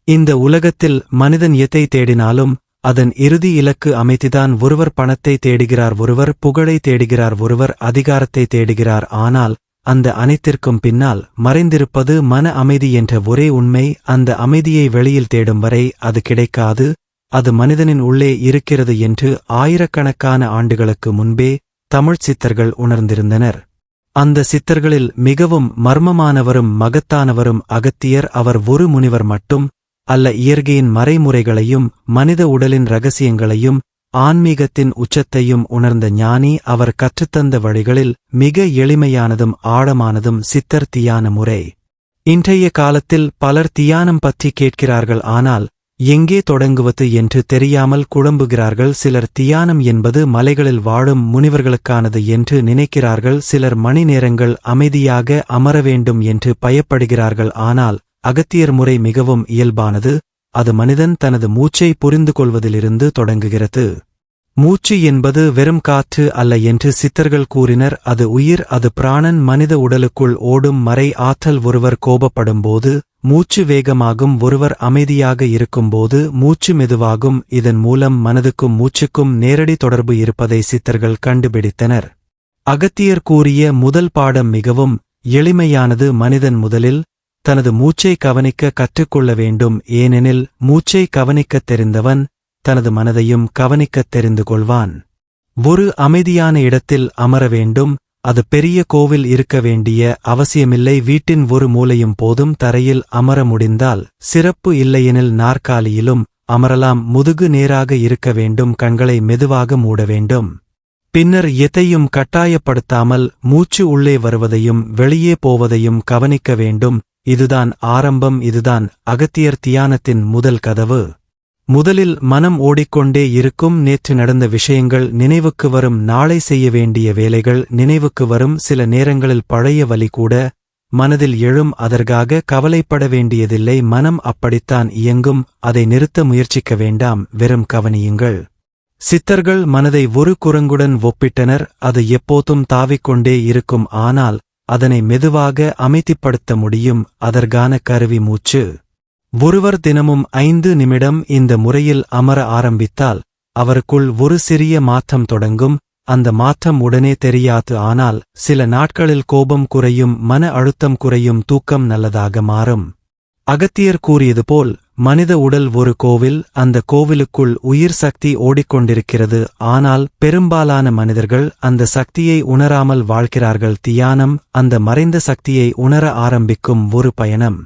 இந்த உலகத்தில் மனிதன் எதை தேடினாலும் அதன் இறுதி இலக்கு அமைதிதான். ஒருவர் பணத்தை தேடுகிறார், ஒருவர் புகழை தேடுகிறார், ஒருவர் அதிகாரத்தை தேடுகிறார். ஆனால் அந்த அனைத்திற்கும் பின்னால் மறைந்திருப்பது மன அமைதி என்ற ஒரே உண்மை. அந்த அமைதியை வெளியில் தேடும் வரை அது கிடைக்காது. அது மனிதனின் உள்ளே இருக்கிறது என்று ஆயிரக்கணக்கான ஆண்டுகளுக்கு முன்பே தமிழ்ச் சித்தர்கள் உணர்ந்திருந்தனர். அந்த சித்தர்களில் மிகவும் மர்மமானவரும் மகத்தானவரும் அகத்தியர். அவர் ஒரு முனிவர் மட்டும் அல்ல, இயற்கையின் மறைமுறைகளையும் மனித உடலின் இரகசியங்களையும் ஆன்மீகத்தின் உச்சத்தையும் உணர்ந்த ஞானி. அவர் கற்றுத்தந்த வழிகளில் மிக எளிமையானதும் ஆழமானதும் சித்தர் தியான முறை. இன்றைய காலத்தில் பலர் தியானம் பற்றி கேட்கிறார்கள், ஆனால் எங்கே தொடங்குவது என்று தெரியாமல் குழம்புகிறார்கள். சிலர் தியானம் என்பது மலைகளில் வாழும் முனிவர்களுக்கானது என்று நினைக்கிறார்கள். சிலர் மணி நேரங்கள் அமைதியாக அமர வேண்டும் என்று பயப்படுகிறார்கள். ஆனால் அகத்தியர் முறை மிகவும் இயல்பானது. அது மனிதன் தனது மூச்சை புரிந்து கொள்வதிலிருந்து தொடங்குகிறது. மூச்சு என்பது வெறும் காற்று அல்ல என்று சித்தர்கள் கூறினர். அது உயிர், அது பிராணன், மனித உடலுக்குள் ஓடும் மறை ஆற்றல். ஒருவர் கோபப்படும்போது மூச்சு வேகமாகும், ஒருவர் அமைதியாக இருக்கும்போது மூச்சு மெதுவாகும். இதன் மூலம் மனதுக்கும் மூச்சுக்கும் நேரடி தொடர்பு இருப்பதை சித்தர்கள் கண்டுபிடித்தனர். அகத்தியர் கூறிய முதல் பாடம் மிகவும் எளிமையானது. மனிதன் முதலில் தனது மூச்சை கவனிக்க கற்றுக்கொள்ள வேண்டும். ஏனெனில் மூச்சை கவனிக்கத் தெரிந்தவன் தனது மனதையும் கவனிக்கத் தெரிந்து கொள்வான். ஒரு அமைதியான இடத்தில் அமர வேண்டும். அது பெரிய கோவில் இருக்க வேண்டிய அவசியமில்லை. வீட்டின் ஒரு மூலையும் போதும். தரையில் அமர முடிந்தால் சிறப்பு, இல்லையெனில் நாற்காலியிலும் அமரலாம். முதுகு நேராக இருக்க வேண்டும். கண்களை மெதுவாக மூட வேண்டும். பின்னர் எதையும் கட்டாயப்படுத்தாமல் மூச்சு உள்ளே வருவதையும் வெளியே போவதையும் கவனிக்க வேண்டும். இதுதான் ஆரம்பம். இதுதான் அகத்தியர் தியானத்தின் முதல் கதவு. முதலில் மனம் ஓடிக்கொண்டே இருக்கும். நேற்று நடந்த விஷயங்கள் நினைவுக்கு வரும், நாளை செய்ய வேண்டிய வேலைகள் நினைவுக்கு வரும். சில நேரங்களில் பழைய வலி கூட மனதில் எழும். அதற்காக கவலைப்பட வேண்டியதில்லை. மனம் அப்படித்தான் இயங்கும். அதை நிறுத்த முயற்சிக்க வேண்டாம், வெறும் கவனியுங்கள். சித்தர்கள் மனதை ஒரு குரங்குடன் ஒப்பிட்டனர். அது எப்போதும் தாவிக்கொண்டே இருக்கும், ஆனால் அதனை மெதுவாக அமைதிப்படுத்த முடியும். அதற்கான கருவி மூச்சு. ஒருவர் தினமும் 5 நிமிடம் இந்த முறையில் அமர ஆரம்பித்தால் அவருக்குள் ஒரு சிறிய மாற்றம் தொடங்கும். அந்த மாற்றம் உடனே தெரியாது, ஆனால் சில நாட்களில் கோபம் குறையும், மன அழுத்தம் குறையும், தூக்கம் நல்லதாக மாறும். அகத்தியர் கூறியது போல் மனித உடல் ஒரு கோவில். அந்த கோவிலுக்குள் உயிர் சக்தி ஓடிக்கொண்டிருக்கிறது. ஆனால் பெரும்பாலான மனிதர்கள் அந்த சக்தியை உணராமல் வாழ்கிறார்கள். தியானம் அந்த மறைந்த சக்தியை உணர ஆரம்பிக்கும் ஒரு பயணம்.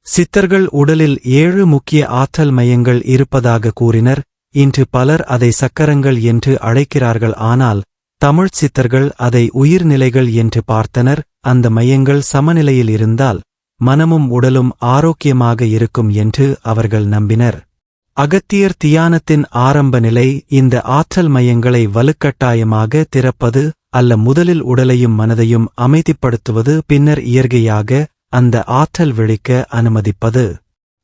சித்தர்கள் உடலில் 7 முக்கிய ஆற்றல் மையங்கள் இருப்பதாக கூறினர். இன்று பலர் அதை சக்கரங்கள் என்று அழைக்கிறார்கள், ஆனால் தமிழ்ச் சித்தர்கள் அதை உயிர்நிலைகள் என்று பார்த்தனர். அந்த மையங்கள் சமநிலையில் இருந்தால் மனமும் உடலும் ஆரோக்கியமாக இருக்கும் என்று அவர்கள் நம்பினர். அகத்தியர் தியானத்தின் ஆரம்ப நிலை இந்த ஆற்றல் மையங்களை வலுக்கட்டாயமாக திறப்பது அல்ல. முதலில் உடலையும் மனதையும் அமைதிப்படுத்துவது, பின்னர் இயற்கையாக அந்த ஆற்றல் விழிக்க அனுமதிப்பது.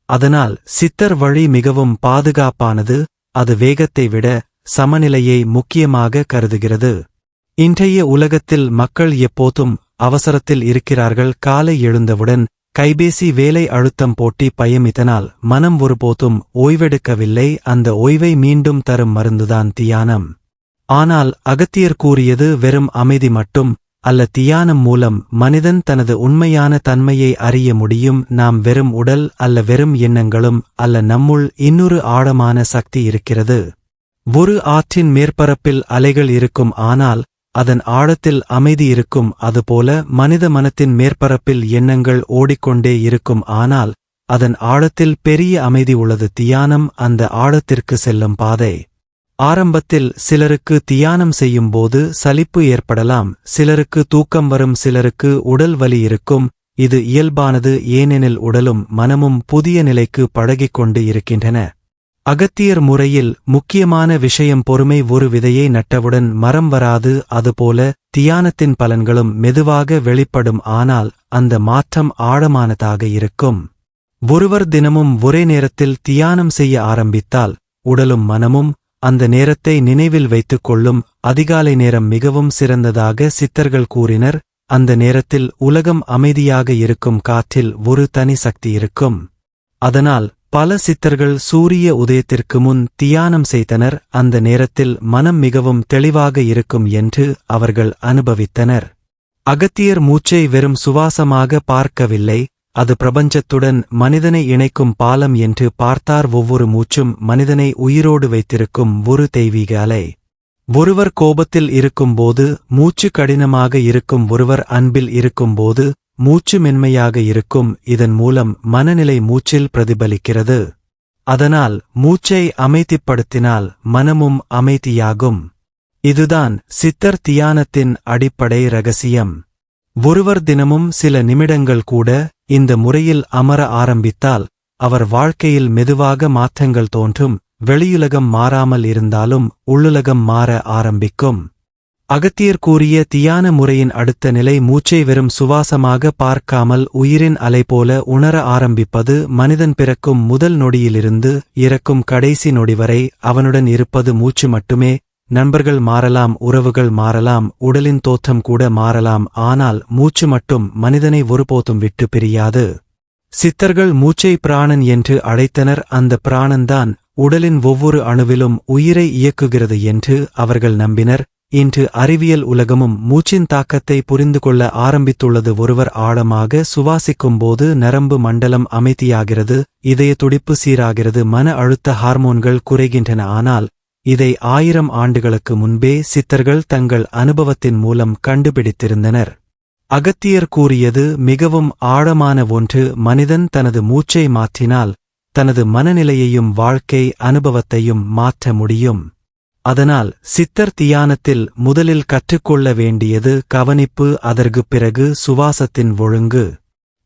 அதனால் சித்தர் வழி மிகவும் பாதுகாப்பானது. அது வேகத்தை விட சமநிலையை முக்கியமாக கருதுகிறது. இன்றைய உலகத்தில் மக்கள் எப்போதும் அவசரத்தில் இருக்கிறார்கள். காலை எழுந்தவுடன் கைபேசி, வேலை அழுத்தம், போட்டி, பயம். இதனால் மனம் ஒருபோதும் ஓய்வெடுக்கவில்லை. அந்த ஓய்வை மீண்டும் தரும் மருந்துதான் தியானம். ஆனால் அகத்தியர் கூறியது வெறும் அமைதி மட்டும் அல்ல. தியானம் மூலம் மனிதன் தனது உண்மையான தன்மையை அறிய முடியும். நாம் வெறும் உடல் அல்ல, வெறும் எண்ணங்களும் அல்ல. நம்முள் இன்னொரு ஆழமான சக்தி இருக்கிறது. ஒரு ஆற்றின் மேற்பரப்பில் அலைகள் இருக்கும், ஆனால் அதன் ஆழத்தில் அமைதி இருக்கும். அதுபோல மனித மனத்தின் மேற்பரப்பில் எண்ணங்கள் ஓடிக்கொண்டே இருக்கும், ஆனால் அதன் ஆழத்தில் பெரிய அமைதி உள்ளது. தியானம் அந்த ஆழத்திற்கு செல்லும் பாதை. ஆரம்பத்தில் சிலருக்கு தியானம் செய்யும்போது சலிப்பு ஏற்படலாம், சிலருக்கு தூக்கம் வரும், சிலருக்கு உடல் வலி இருக்கும். இது இயல்பானது, ஏனெனில் உடலும் மனமும் புதிய நிலைக்கு பழகிக்கொண்டு இருக்கின்றன. அகத்தியர் முறையில் முக்கியமான விஷயம் பொறுமை. ஒரு விதையை நட்டவுடன் மரம் வராது. அதுபோல தியானத்தின் பலன்களும் மெதுவாக வெளிப்படும், ஆனால் அந்த மாற்றம் ஆழமானதாக இருக்கும். ஒருவர் தினமும் ஒரே நேரத்தில் தியானம் செய்ய ஆரம்பித்தால் உடலும் மனமும் அந்த நேரத்தை நினைவில் வைத்துக் கொள்ளும். அதிகாலை நேரம் மிகவும் சிறந்ததாக சித்தர்கள் கூறினர். அந்த நேரத்தில் உலகம் அமைதியாக இருக்கும். காற்றில் ஒரு தனி சக்தி இருக்கும். அதனால் பல சித்தர்கள் சூரிய உதயத்திற்கு முன் தியானம் செய்தனர். அந்த நேரத்தில் மனம் மிகவும் தெளிவாக இருக்கும் என்று அவர்கள் அனுபவித்தனர். அகத்தியர் மூச்சை வெறும் சுவாசமாக பார்க்கவில்லை, அது பிரபஞ்சத்துடன் மனிதனை இணைக்கும் பாலம் என்று பார்த்தார். ஒவ்வொரு மூச்சும் மனிதனை உயிரோடு வைத்திருக்கும் ஒரு தெய்வீக அலை. ஒருவர் கோபத்தில் இருக்கும்போது மூச்சு கடினமாக இருக்கும், ஒருவர் அன்பில் இருக்கும்போது மூச்சு மென்மையாக இருக்கும். இதன் மூலம் மனநிலை மூச்சில் பிரதிபலிக்கிறது. அதனால் மூச்சை அமைதிப்படுத்தினால் மனமும் அமைதியாகும். இதுதான் சித்தர் தியானத்தின் அடிப்படை ரகசியம். ஒருவர் தினமும் சில நிமிடங்கள் கூட இந்த முறையில் அமர ஆரம்பித்தால் அவர் வாழ்க்கையில் மெதுவாக மாற்றங்கள் தோன்றும். வெளியுலகம் மாறாமல் இருந்தாலும் உள்ளுலகம் மாற ஆரம்பிக்கும். அகத்தியர் கூறிய தியான முறையின் அடுத்த நிலை மூச்சை வெறும் சுவாசமாக பார்க்காமல் உயிரின் அலை போல உணர ஆரம்பிப்பது. மனிதன் பிறக்கும் முதல் நொடியிலிருந்து இறக்கும் கடைசி நொடி வரை அவனுடன் இருப்பது மூச்சு மட்டுமே. நண்பர்கள் மாறலாம், உறவுகள் மாறலாம், உடலின் தோற்றம் கூட மாறலாம், ஆனால் மூச்சு மட்டும் மனிதனை ஒருபோதும் விட்டு பிரியாது. சித்தர்கள் மூச்சை பிராணன் என்று அழைத்தனர். அந்த பிராணன்தான் உடலின் ஒவ்வொரு அணுவிலும் உயிரை இயக்குகிறது என்று அவர்கள் நம்பினர். இன்று அறிவியல் உலகமும் மூச்சின் தாக்கத்தை புரிந்து கொள்ள ஆரம்பித்துள்ளது. ஒருவர் ஆழமாக சுவாசிக்கும்போது நரம்பு மண்டலம் அமைதியாகிறது, இதய துடிப்பு சீராகிறது, மன அழுத்த ஹார்மோன்கள் குறைகின்றன. ஆனால் இதை 1000 ஆண்டுகளுக்கு முன்பே சித்தர்கள் தங்கள் அனுபவத்தின் மூலம் கண்டுபிடித்திருந்தனர். அகத்தியர் கூறியது மிகவும் ஆழமான ஒன்று. மனிதன் தனது மூச்சை மாற்றினால் தனது மனநிலையையும் வாழ்க்கை அனுபவத்தையும் மாற்ற முடியும். அதனால் சித்தர் தியானத்தில் முதலில் கற்றுக்கொள்ள வேண்டியது கவனிப்பு, அதற்குப் பிறகு சுவாசத்தின் ஒழுங்கு.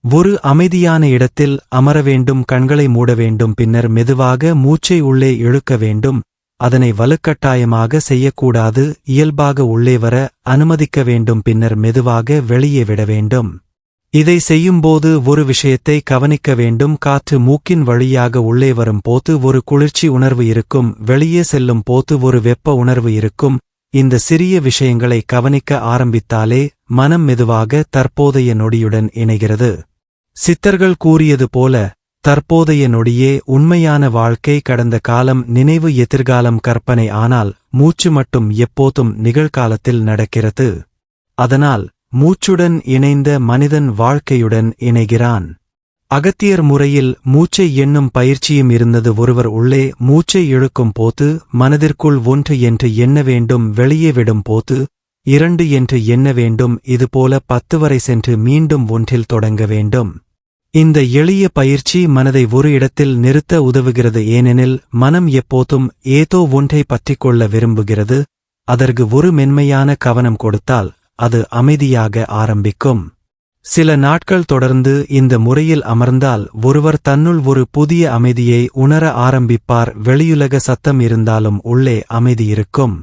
ஒரு அமைதியான இடத்தில் அமர வேண்டும், கண்களை மூட வேண்டும், பின்னர் மெதுவாக மூச்சை உள்ளே இழுக்க வேண்டும். அதனை வலுக்கட்டாயமாக செய்யக்கூடாது, இயல்பாக உள்ளே வர அனுமதிக்க வேண்டும், பின்னர் மெதுவாக வெளியே விட வேண்டும். இதை செய்யும்போது ஒரு விஷயத்தை கவனிக்க வேண்டும். காற்று மூக்கின் வழியாக உள்ளே வரும் போது ஒரு குளிர்ச்சி உணர்வு இருக்கும், வெளியே செல்லும் போது ஒரு வெப்ப உணர்வு இருக்கும். இந்த சிறிய விஷயங்களை கவனிக்க ஆரம்பித்தாலே மனம் மெதுவாக தற்போதைய நொடியுடன் இணைகிறது. சித்தர்கள் கூறியது போல தற்போதைய நொடியே உண்மையான வாழ்க்கை. கடந்த காலம் நினைவு, எதிர்காலம் கற்பனை, ஆனால் மூச்சு மட்டும் எப்போதும் நிகழ்காலத்தில் நடக்கிறது. அதனால் மூச்சுடன் இணைந்த மனிதன் வாழ்க்கையுடன் இணைகிறான். அகத்தியர் முறையில் மூச்சை எண்ணும் பயிற்சியும் இருந்தது. ஒருவர் உள்ளே மூச்சை இழுக்கும் போது மனதிற்குள் 1 என்று எண்ண வேண்டும், வெளியே விடும் போது 2 என்று எண்ண வேண்டும். இதுபோல 10 வரை சென்று மீண்டும் 1இல் தொடங்க வேண்டும். இந்த எளிய பயிற்சி மனதை ஒரு இடத்தில் நிறுத்த உதவுகிறது. ஏனெனில் மனம் எப்போதும் ஏதோ ஒன்றை பற்றிக்கொள்ள விரும்புகிறது. அதற்கு ஒரு மென்மையான கவனம் கொடுத்தால் அது அமைதியாக ஆரம்பிக்கும். சில நாட்கள் தொடர்ந்து இந்த முறையில் அமர்ந்தால் ஒருவர் தன்னுள் ஒரு புதிய அமைதியை உணர ஆரம்பிப்பார். வெளியுலக சத்தம் இருந்தாலும் உள்ளே அமைதி இருக்கும்.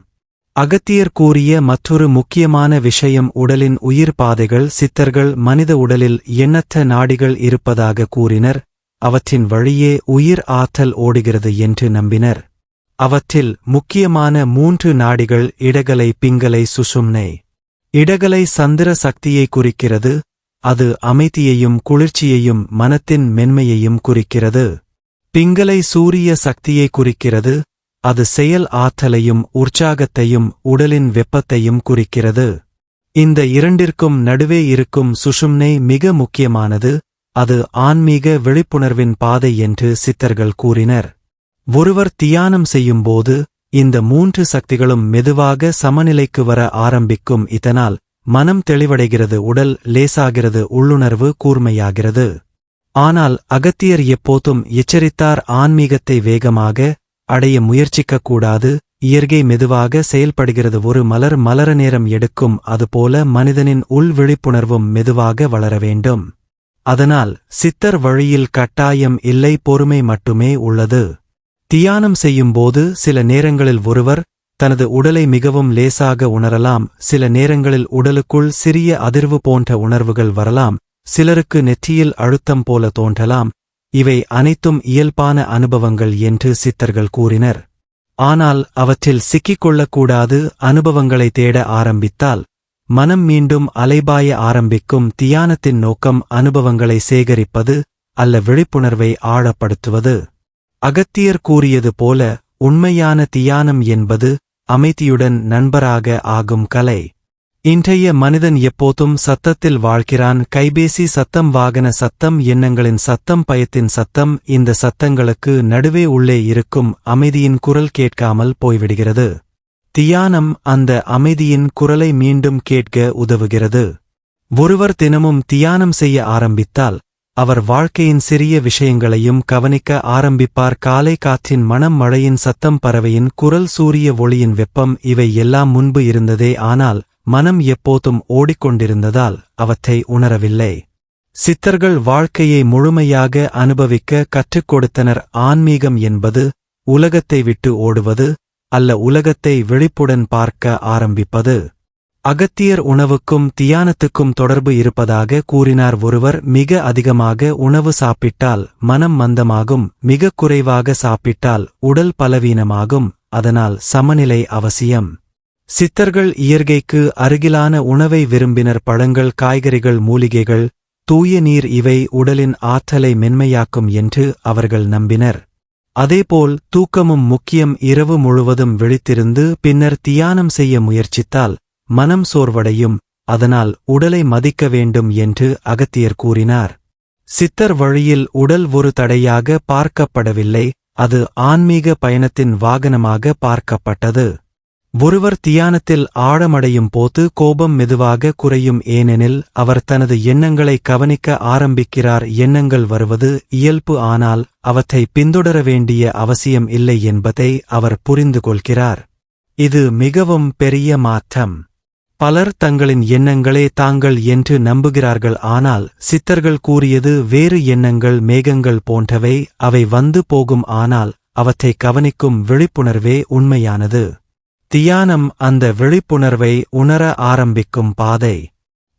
அகத்தியர் கூறிய மற்றொரு முக்கியமான விஷயம் உடலின் உயிர் பாதைகள். சித்தர்கள் மனித உடலில் எண்ணற்ற நாடிகள் இருப்பதாக கூறினர். அவற்றின் வழியே உயிர் ஆற்றல் ஓடுகிறது என்று நம்பினர். அவற்றில் முக்கியமான 3 நாடிகள் இடகலை, பிங்கலை, சுஷும்னை. இடகலை சந்திர சக்தியை குறிக்கிறது. அது அமைதியையும் குளிர்ச்சியையும் மனத்தின் மென்மையையும் குறிக்கிறது. பிங்கலை சூரிய சக்தியை குறிக்கிறது. அது செயல் ஆற்றலையும் உற்சாகத்தையும் உடலின் வெப்பத்தையும் குறிக்கிறது. இந்த இரண்டிற்கும் நடுவே இருக்கும் சுஷும்னை மிக முக்கியமானது. அது ஆன்மீக விழிப்புணர்வின் பாதை என்று சித்தர்கள் கூறினர். ஒருவர் தியானம் செய்யும்போது இந்த 3 சக்திகளும் மெதுவாக சமநிலைக்கு வர ஆரம்பிக்கும். இதனால் மனம் தெளிவடைகிறது, உடல் லேசாகிறது, உள்ளுணர்வு கூர்மையாகிறது. ஆனால் அகத்தியர் எப்போதும் எச்சரித்தார், ஆன்மீகத்தை வேகமாக அடைய முயற்சிக்கக்கூடாது. இயற்கை மெதுவாக செயல்படுகிறது. ஒரு மலர் மலர நேரம் எடுக்கும், அதுபோல மனிதனின் உள் விழிப்புணர்வும் மெதுவாக வளர வேண்டும். அதனால் சித்தர் வழியில் கட்டாயம் இல்லை, பொறுமை மட்டுமே உள்ளது. தியானம் செய்யும்போது சில நேரங்களில் ஒருவர் தனது உடலை மிகவும் லேசாக உணரலாம். சில நேரங்களில் உடலுக்குள் சிறிய அதிர்வு போன்ற உணர்வுகள் வரலாம். சிலருக்கு நெற்றியில் அழுத்தம் போல தோன்றலாம். இவை அனைத்தும் இயல்பான அனுபவங்கள் என்று சித்தர்கள் கூறினர். ஆனால் அவற்றில் சிக்கிக்கொள்ளக்கூடாது. அனுபவங்களை தேட ஆரம்பித்தால் மனம் மீண்டும் அலைபாய ஆரம்பிக்கும். தியானத்தின் நோக்கம் அனுபவங்களை சேகரிப்பது அல்ல, விழிப்புணர்வை ஆழப்படுத்துவது. அகத்தியர் கூறியது போல உண்மையான தியானம் என்பது அமைதியுடன் நண்பராக ஆகும் கலை. இன்றைய மனிதன் எப்போதும் சத்தத்தில் வாழ்கிறான். கைபேசி சத்தம், வாகன சத்தம், எண்ணங்களின் சத்தம், பயத்தின் சத்தம். இந்த சத்தங்களுக்கு நடுவே உள்ளே இருக்கும் அமைதியின் குரல் கேட்காமல் போய்விடுகிறது. தியானம் அந்த அமைதியின் குரலை மீண்டும் கேட்க உதவுகிறது. ஒருவர் தினமும் தியானம் செய்ய ஆரம்பித்தால் அவர் வாழ்க்கையின் சிறிய விஷயங்களையும் கவனிக்க ஆரம்பிப்பார். காலை காற்றின் மணம், மழையின் சத்தம், பறவையின் குரல், சூரிய ஒளியின் வெப்பம், இவை எல்லாம் முன்பு இருந்ததே. ஆனால் மனம் எப்போதும் ஓடிக்கொண்டிருந்ததால் அவற்றை உணரவில்லை. சித்தர்கள் வாழ்க்கையை முழுமையாக அனுபவிக்க கற்றுக் கொடுத்தனர். ஆன்மீகம் என்பது உலகத்தை விட்டு ஓடுவது அல்ல, உலகத்தை விழிப்புடன் பார்க்க ஆரம்பிப்பது. அகத்தியர் உணவுக்கும் தியானத்துக்கும் தொடர்பு இருப்பதாக கூறினார். ஒருவர் மிக அதிகமாக உணவு சாப்பிட்டால் மனம் மந்தமாகும், மிக குறைவாக சாப்பிட்டால் உடல் பலவீனமாகும். அதனால் சமநிலை அவசியம். சித்தர்கள் இயற்கைக்கு அருகிலான உணவை விரும்பினர். பழங்கள், காய்கறிகள், மூலிகைகள், தூய நீர், இவை உடலின் ஆற்றலை மென்மையாக்கும் என்று அவர்கள் நம்பினர். அதேபோல் தூக்கமும் முக்கியம். இரவு முழுவதும் விழித்திருந்து பின்னர் தியானம் செய்ய முயற்சித்தால் மனம் சோர்வடையும். அதனால் உடலை மதிக்க வேண்டும் என்று அகத்தியர் கூறினார். சித்தர் வழியில் உடல் ஒரு தடையாக பார்க்கப்படவில்லை, அது ஆன்மீக பயணத்தின் வாகனமாக பார்க்கப்பட்டது. ஒருவர் தியானத்தில் ஆழமடையும் போது கோபம் மெதுவாக குறையும், ஏனெனில் அவர் தனது எண்ணங்களை கவனிக்க ஆரம்பிக்கிறார். எண்ணங்கள் வருவது இயல்பு, ஆனால் அவற்றை பின்தொடர வேண்டிய அவசியம் இல்லை என்பதை அவர் புரிந்து கொள்கிறார். இது மிகவும் பெரிய மாற்றம். பலர் தங்களின் எண்ணங்களே தாங்கள் என்று நம்புகிறார்கள். ஆனால் சித்தர்கள் கூறியது வேறு. எண்ணங்கள் மேகங்கள் போன்றவை, அவை வந்து போகும், ஆனால் அவற்றை கவனிக்கும் விழிப்புணர்வே உண்மையானது. தியானம் அந்த விழிப்புணர்வை உணர ஆரம்பிக்கும் பாதை.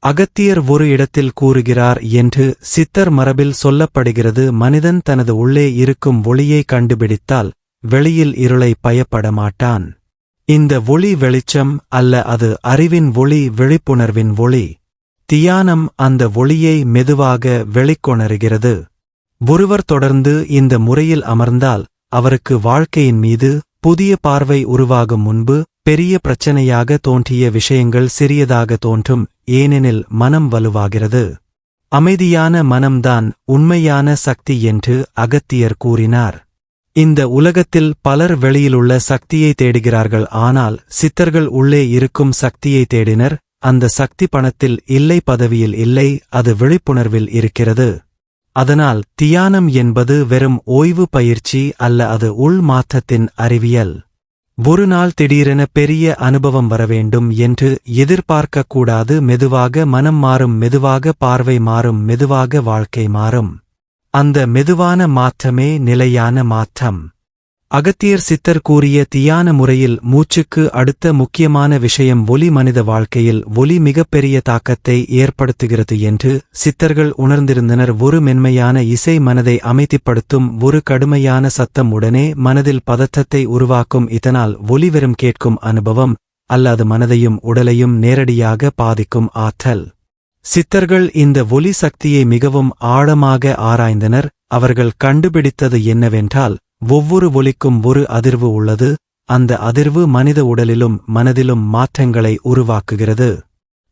அகத்தியர் ஒரு இடத்தில் கூறுகிறார் என்று சித்தர் மரபில் சொல்லப்படுகிறது. மனிதன் தனது உள்ளே இருக்கும் ஒளியை கண்டுபிடித்தால் வெளியில் இருளை பயப்பட மாட்டான். இந்த ஒளி வெளிச்சம் அல்ல, அது அறிவின் ஒளி, விழிப்புணர்வின் ஒளி. தியானம் அந்த ஒளியை மெதுவாக வெளிக்கொணருகிறது. ஒருவர் தொடர்ந்து இந்த முறையில் அமர்ந்தால் அவருக்கு வாழ்க்கையின் மீது புதிய பார்வை உருவாகும். முன்பு பெரிய பிரச்சனையாக தோன்றிய விஷயங்கள் சிறியதாக தோன்றும், ஏனெனில் மனம் வலுவாகிறது. அமைதியான மனம்தான் உண்மையான சக்தி என்று அகத்தியர் கூறினார். இந்த உலகத்தில் பலர் வெளியிலுள்ள சக்தியை தேடுகிறார்கள், ஆனால் சித்தர்கள் உள்ளே இருக்கும் சக்தியை தேடினர். அந்த சக்தி பணத்தில் இல்லை, பதவியில் இல்லை, அது விழிப்புணர்வில் இருக்கிறது. அதனால் தியானம் என்பது வெறும் ஓய்வு பயிற்சி அல்ல, அது உள் மாற்றத்தின் அறிவியல். ஒரு நாள் திடீரென பெரிய அனுபவம் வரவேண்டும் என்று எதிர்பார்க்கக்கூடாது. மெதுவாக மனம் மாறும், மெதுவாக பார்வை மாறும், மெதுவாக வாழ்க்கை மாறும். அந்த மெதுவான மாற்றமே நிலையான மாற்றம். அகத்தியர் சித்தர் கூறிய தியான முறையில் மூச்சுக்கு அடுத்த முக்கியமான விஷயம் ஒலி. மனித வாழ்க்கையில் ஒலி மிகப்பெரிய தாக்கத்தை ஏற்படுத்துகிறது என்று சித்தர்கள் உணர்ந்திருந்தனர். ஒரு மென்மையான இசை மனதை அமைதிப்படுத்தும், ஒரு கடுமையான சத்தம் உடனே மனதில் பதற்றத்தை உருவாக்கும். இதனால் ஒலி வெறும் கேட்கும் அனுபவம் அல்லது மனதையும் உடலையும் நேரடியாக பாதிக்கும் ஆற்றல். சித்தர்கள் இந்த ஒலி சக்தியை மிகவும் ஆழமாக ஆராய்ந்தனர். அவர்கள் கண்டுபிடித்தது என்னவென்றால், ஒவ்வொரு ஒலிக்கும் ஒரு அதிர்வு உள்ளது. அந்த அதிர்வு மனித உடலிலும் மனதிலும் மாற்றங்களை உருவாக்குகிறது.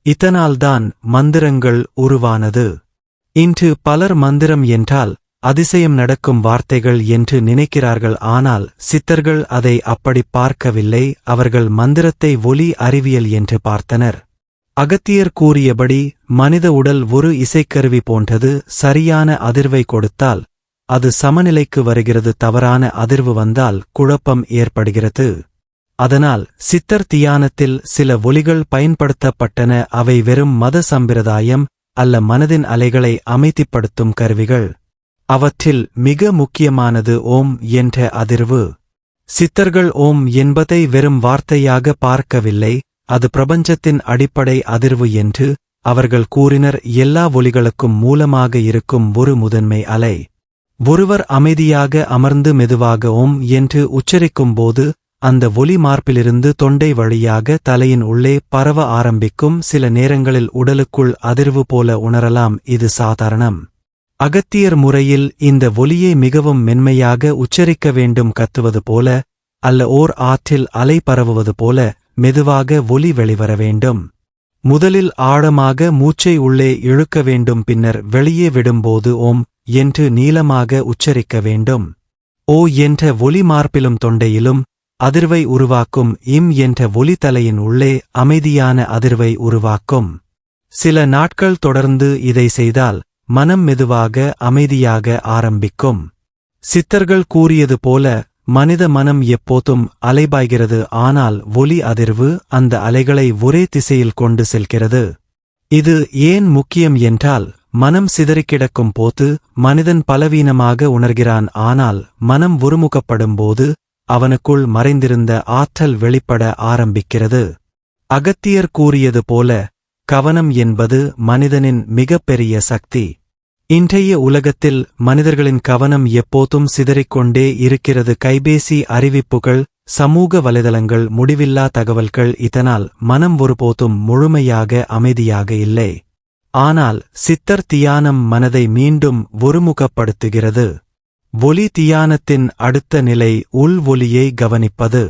இதனால்தான் மந்திரங்கள் உருவானது. இன்று பலர் மந்திரம் என்றால் அதிசயம் நடக்கும் வார்த்தைகள் என்று நினைக்கிறார்கள். ஆனால் சித்தர்கள் அதை அப்படி பார்க்கவில்லை. அவர்கள் மந்திரத்தை ஒலி அறிவியல் என்று பார்த்தனர். அகத்தியர் கூறியபடி மனித உடல் ஒரு இசைக்கருவி போன்றது. சரியான அதிர்வை கொடுத்தால் அது சமநிலைக்கு வருகிறது, தவறான அதிர்வு வந்தால் குழப்பம் ஏற்படுகிறது. அதனால் சித்தர் தியானத்தில் சில ஒலிகள் பயன்படுத்தப்பட்டன. அவை வெறும் மத சம்பிரதாயம் அல்ல, மனதின் அலைகளை அமைதிப்படுத்தும் கருவிகள். அவற்றில் மிக முக்கியமானது ஓம் என்ற அதிர்வு. சித்தர்கள் ஓம் என்பதை வெறும் வார்த்தையாக பார்க்கவில்லை, அது பிரபஞ்சத்தின் அடிப்படை அதிர்வு என்று அவர்கள் கூறினர். எல்லா ஒலிகளுக்கும் மூலமாக இருக்கும் ஒரு முதன்மை அலை. ஒருவர் அமைதியாக அமர்ந்து மெதுவாக ஓம் என்று உச்சரிக்கும்போது அந்த ஒலி மார்பிலிருந்து தொண்டை வழியாக தலையின் உள்ளே பரவ ஆரம்பிக்கும். சில நேரங்களில் உடலுக்குள் அதிர்வு போல உணரலாம். இது சாதாரணம். அகத்தியர் முறையில் இந்த ஒலியை மிகவும் மென்மையாக உச்சரிக்க வேண்டும், கத்துவது போல அல்ல ஓர் ஆற்றில் அலை பரவுவது போல மெதுவாக ஒலி வெளிவர வேண்டும். முதலில் ஆழமாக மூச்சை உள்ளே இழுக்க வேண்டும், பின்னர் வெளியே விடும்போது ஓம் என்று நீளமாக உச்சரிக்க வேண்டும். ஓ என்ற ஒலி மார்பிலும் தொண்டையிலும் அதிர்வை உருவாக்கும், இம் என்ற ஒலி தலையின் உள்ளே அமைதியான அதிர்வை உருவாக்கும். சில நாட்கள் தொடர்ந்து இதை செய்தால் மனம் மெதுவாக அமைதியாக ஆரம்பிக்கும். சித்தர்கள் கூறியது போல மனித மனம் எப்போதும் அலைபாய்கிறது, ஆனால் ஒலி அதிர்வு அந்த அலைகளை ஒரே திசையில் கொண்டு செல்கிறது. இது ஏன் முக்கியம் என்றால், மனம் சிதறிக்கிடக்கும் போது மனிதன் பலவீனமாக உணர்கிறான், ஆனால் மனம் ஒருமுகப்படும்போது அவனுக்குள் மறைந்திருந்த ஆற்றல் வெளிப்பட ஆரம்பிக்கிறது. அகத்தியர் கூறியது போல கவனம் என்பது மனிதனின் மிகப்பெரிய சக்தி. இன்றைய உலகத்தில் மனிதர்களின் கவனம் எப்போதும் சிதறிக்கொண்டே இருக்கிறது. கைபேசி அறிவிப்புகள், சமூக வலைதளங்கள், முடிவில்லா தகவல்கள், இதனால் மனம் ஒருபோதும் முழுமையாக அமைதியாக இல்லை. ஆனால் சித்தர் தியானம் மனதை மீண்டும் ஒருமுகப்படுத்துகிறது. ஒலி தியானத்தின் அடுத்த நிலை உள் ஒலியை கவனிப்பது.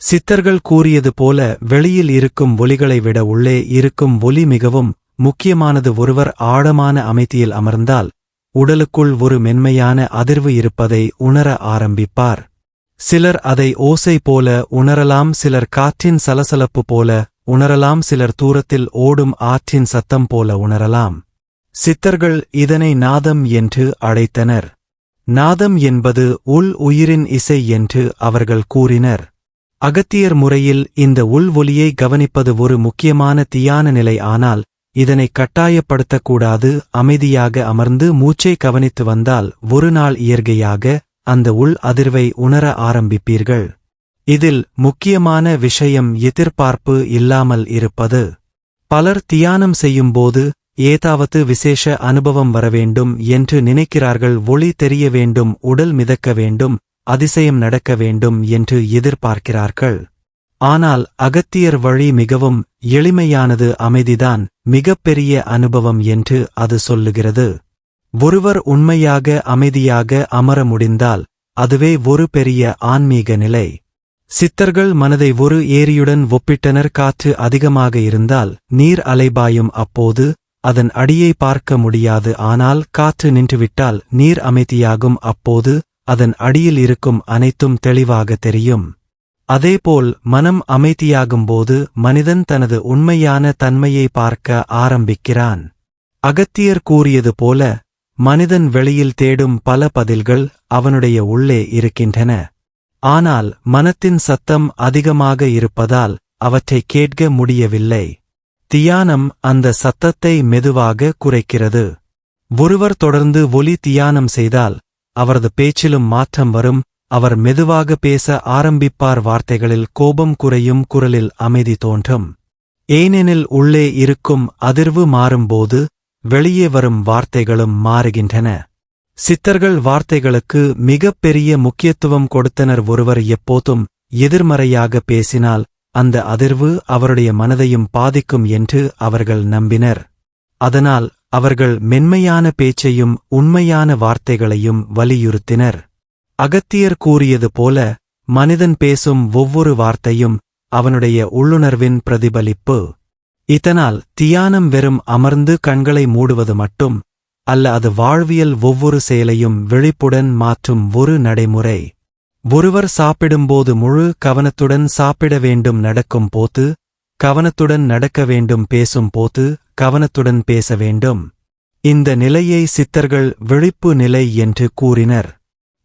சித்தர்கள் கூறியது போல வெளியில் இருக்கும் ஒலிகளை விட உள்ளே இருக்கும் ஒலி மிகவும் முக்கியமானது. ஒருவர் ஆழமான அமைதியில் அமர்ந்தால் உடலுக்குள் ஒரு மென்மையான அதிர்வு இருப்பதை உணர ஆரம்பிப்பார். சிலர் அதை ஓசை போல உணரலாம், சிலர் காற்றின் சலசலப்பு போல உணரலாம், சிலர் தூரத்தில் ஓடும் ஆற்றின் சத்தம் போல உணரலாம். சித்தர்கள் இதனை நாதம் என்று அழைத்தனர். நாதம் என்பது உள் உயிரின் இசை என்று அவர்கள் கூறினர். அகத்தியர் முறையில் இந்த உள் ஒலியை கவனிப்பது ஒரு முக்கியமான தியான நிலை. ஆனால் இதனை கட்டாயப்படுத்தக்கூடாது. அமைதியாக அமர்ந்து மூச்சை கவனித்து வந்தால் ஒரு நாள் இயற்கையாக அந்த உள் அதிர்வை உணர ஆரம்பிப்பீர்கள். இதில் முக்கியமான விஷயம் எதிர்பார்ப்பு இல்லாமல் இருப்பது. பலர் தியானம் செய்யும்போது ஏதாவது விசேஷ அனுபவம் வரவேண்டும் என்று நினைக்கிறார்கள். ஒளி தெரிய வேண்டும், உடல் மிதக்க வேண்டும், அதிசயம் நடக்க வேண்டும் என்று எதிர்பார்க்கிறார்கள். ஆனால் அகத்தியர் வழி மிகவும் எளிமையானது. அமைதிதான் மிகப்பெரிய அனுபவம் என்று அது சொல்லுகிறது. ஒருவர் உண்மையாக அமைதியாக அமர முடிந்தால் அதுவே ஒரு பெரிய ஆன்மீக நிலை. சித்தர்கள் மனதை ஒரு ஏரியுடன் ஒப்பிட்டனர். காற்று அதிகமாக இருந்தால் நீர் அலைபாயும், அப்போது அதன் அடியை பார்க்க முடியாது. ஆனால் காற்று நின்றுவிட்டால் நீர் அமைதியாகும், அப்போது அதன் அடியில் இருக்கும் அனைத்தும் தெளிவாக தெரியும். அதேபோல் மனம் அமைதியாகும்போது மனிதன் தனது உண்மையான தன்மையை பார்க்க ஆரம்பிக்கிறான். அகத்தியர் கூறியது போல மனிதன் வெளியில் தேடும் பல பதில்கள் அவனுடைய உள்ளே இருக்கின்றன. ஆனால் மனத்தின் சத்தம் அதிகமாக இருப்பதால் அவற்றை கேட்க முடியவில்லை. தியானம் அந்த சத்தத்தை மெதுவாக குறைக்கிறது. ஒருவர் தொடர்ந்து ஒலி தியானம் செய்தால் அவரது பேச்சிலும் மாற்றம் வரும். அவர் மெதுவாக பேச ஆரம்பிப்பார், வார்த்தைகளில் கோபம் குறையும், குரலில் அமைதி தோன்றும். ஏனெனில் உள்ளே இருக்கும் அதிர்வு மாறும்போது வெளியே வரும் வார்த்தைகளும் மாறுகின்றன. சித்தர்கள் வார்த்தைகளுக்கு மிகப் பெரிய முக்கியத்துவம் கொடுத்தனர். ஒருவர் எப்போதும் எதிர்மறையாக பேசினால் அந்த அதிர்வு அவருடைய மனதையும் பாதிக்கும் என்று அவர்கள் நம்பினர். அதனால் அவர்கள் மென்மையான பேச்சையும் உண்மையான வார்த்தைகளையும் வலியுறுத்தினர். அகத்தியர் கூறியது போல மனிதன் பேசும் ஒவ்வொரு வார்த்தையும் அவனுடைய உள்ளுணர்வின் பிரதிபலிப்பு. இதனால் தியானம் வெறும் அமர்ந்து கண்களை மூடுவது மட்டும் அல்ல, அது வாழ்வியல் ஒவ்வொரு செயலையும் விழிப்புடன் மாற்றும் ஒரு நடைமுறை. ஒருவர் சாப்பிடும்போது முழு கவனத்துடன் சாப்பிட வேண்டும், நடக்கும் போது கவனத்துடன் நடக்க வேண்டும், பேசும் போது கவனத்துடன் பேச வேண்டும். இந்த நிலையை சித்தர்கள் விழிப்பு நிலை என்று கூறினர்.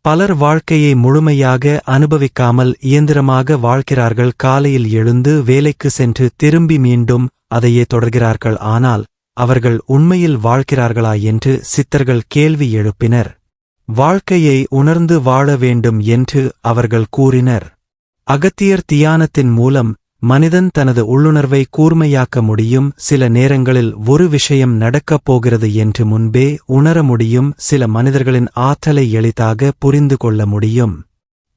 பலர் வாழ்க்கையை முழுமையாக அனுபவிக்காமல் இயந்திரமாக வாழ்கிறார்கள். காலையில் எழுந்து வேலைக்கு சென்று திரும்பி மீண்டும் அதையே தொடர்கிறார்கள். ஆனால் அவர்கள் உண்மையில் வாழ்கிறார்களா என்று சித்தர்கள் கேள்வி எழுப்பினர். வாழ்க்கையை உணர்ந்து வாழ வேண்டும் என்று அவர்கள் கூறினர். அகத்தியர் தியானத்தின் மூலம் மனிதன் தனது உள்ளுணர்வை கூர்மையாக்க முடியும். சில நேரங்களில் ஒரு விஷயம் நடக்கப் போகிறது என்று முன்பே உணர முடியும். சில மனிதர்களின் ஆற்றலை எளிதாக புரிந்து கொள்ள முடியும்.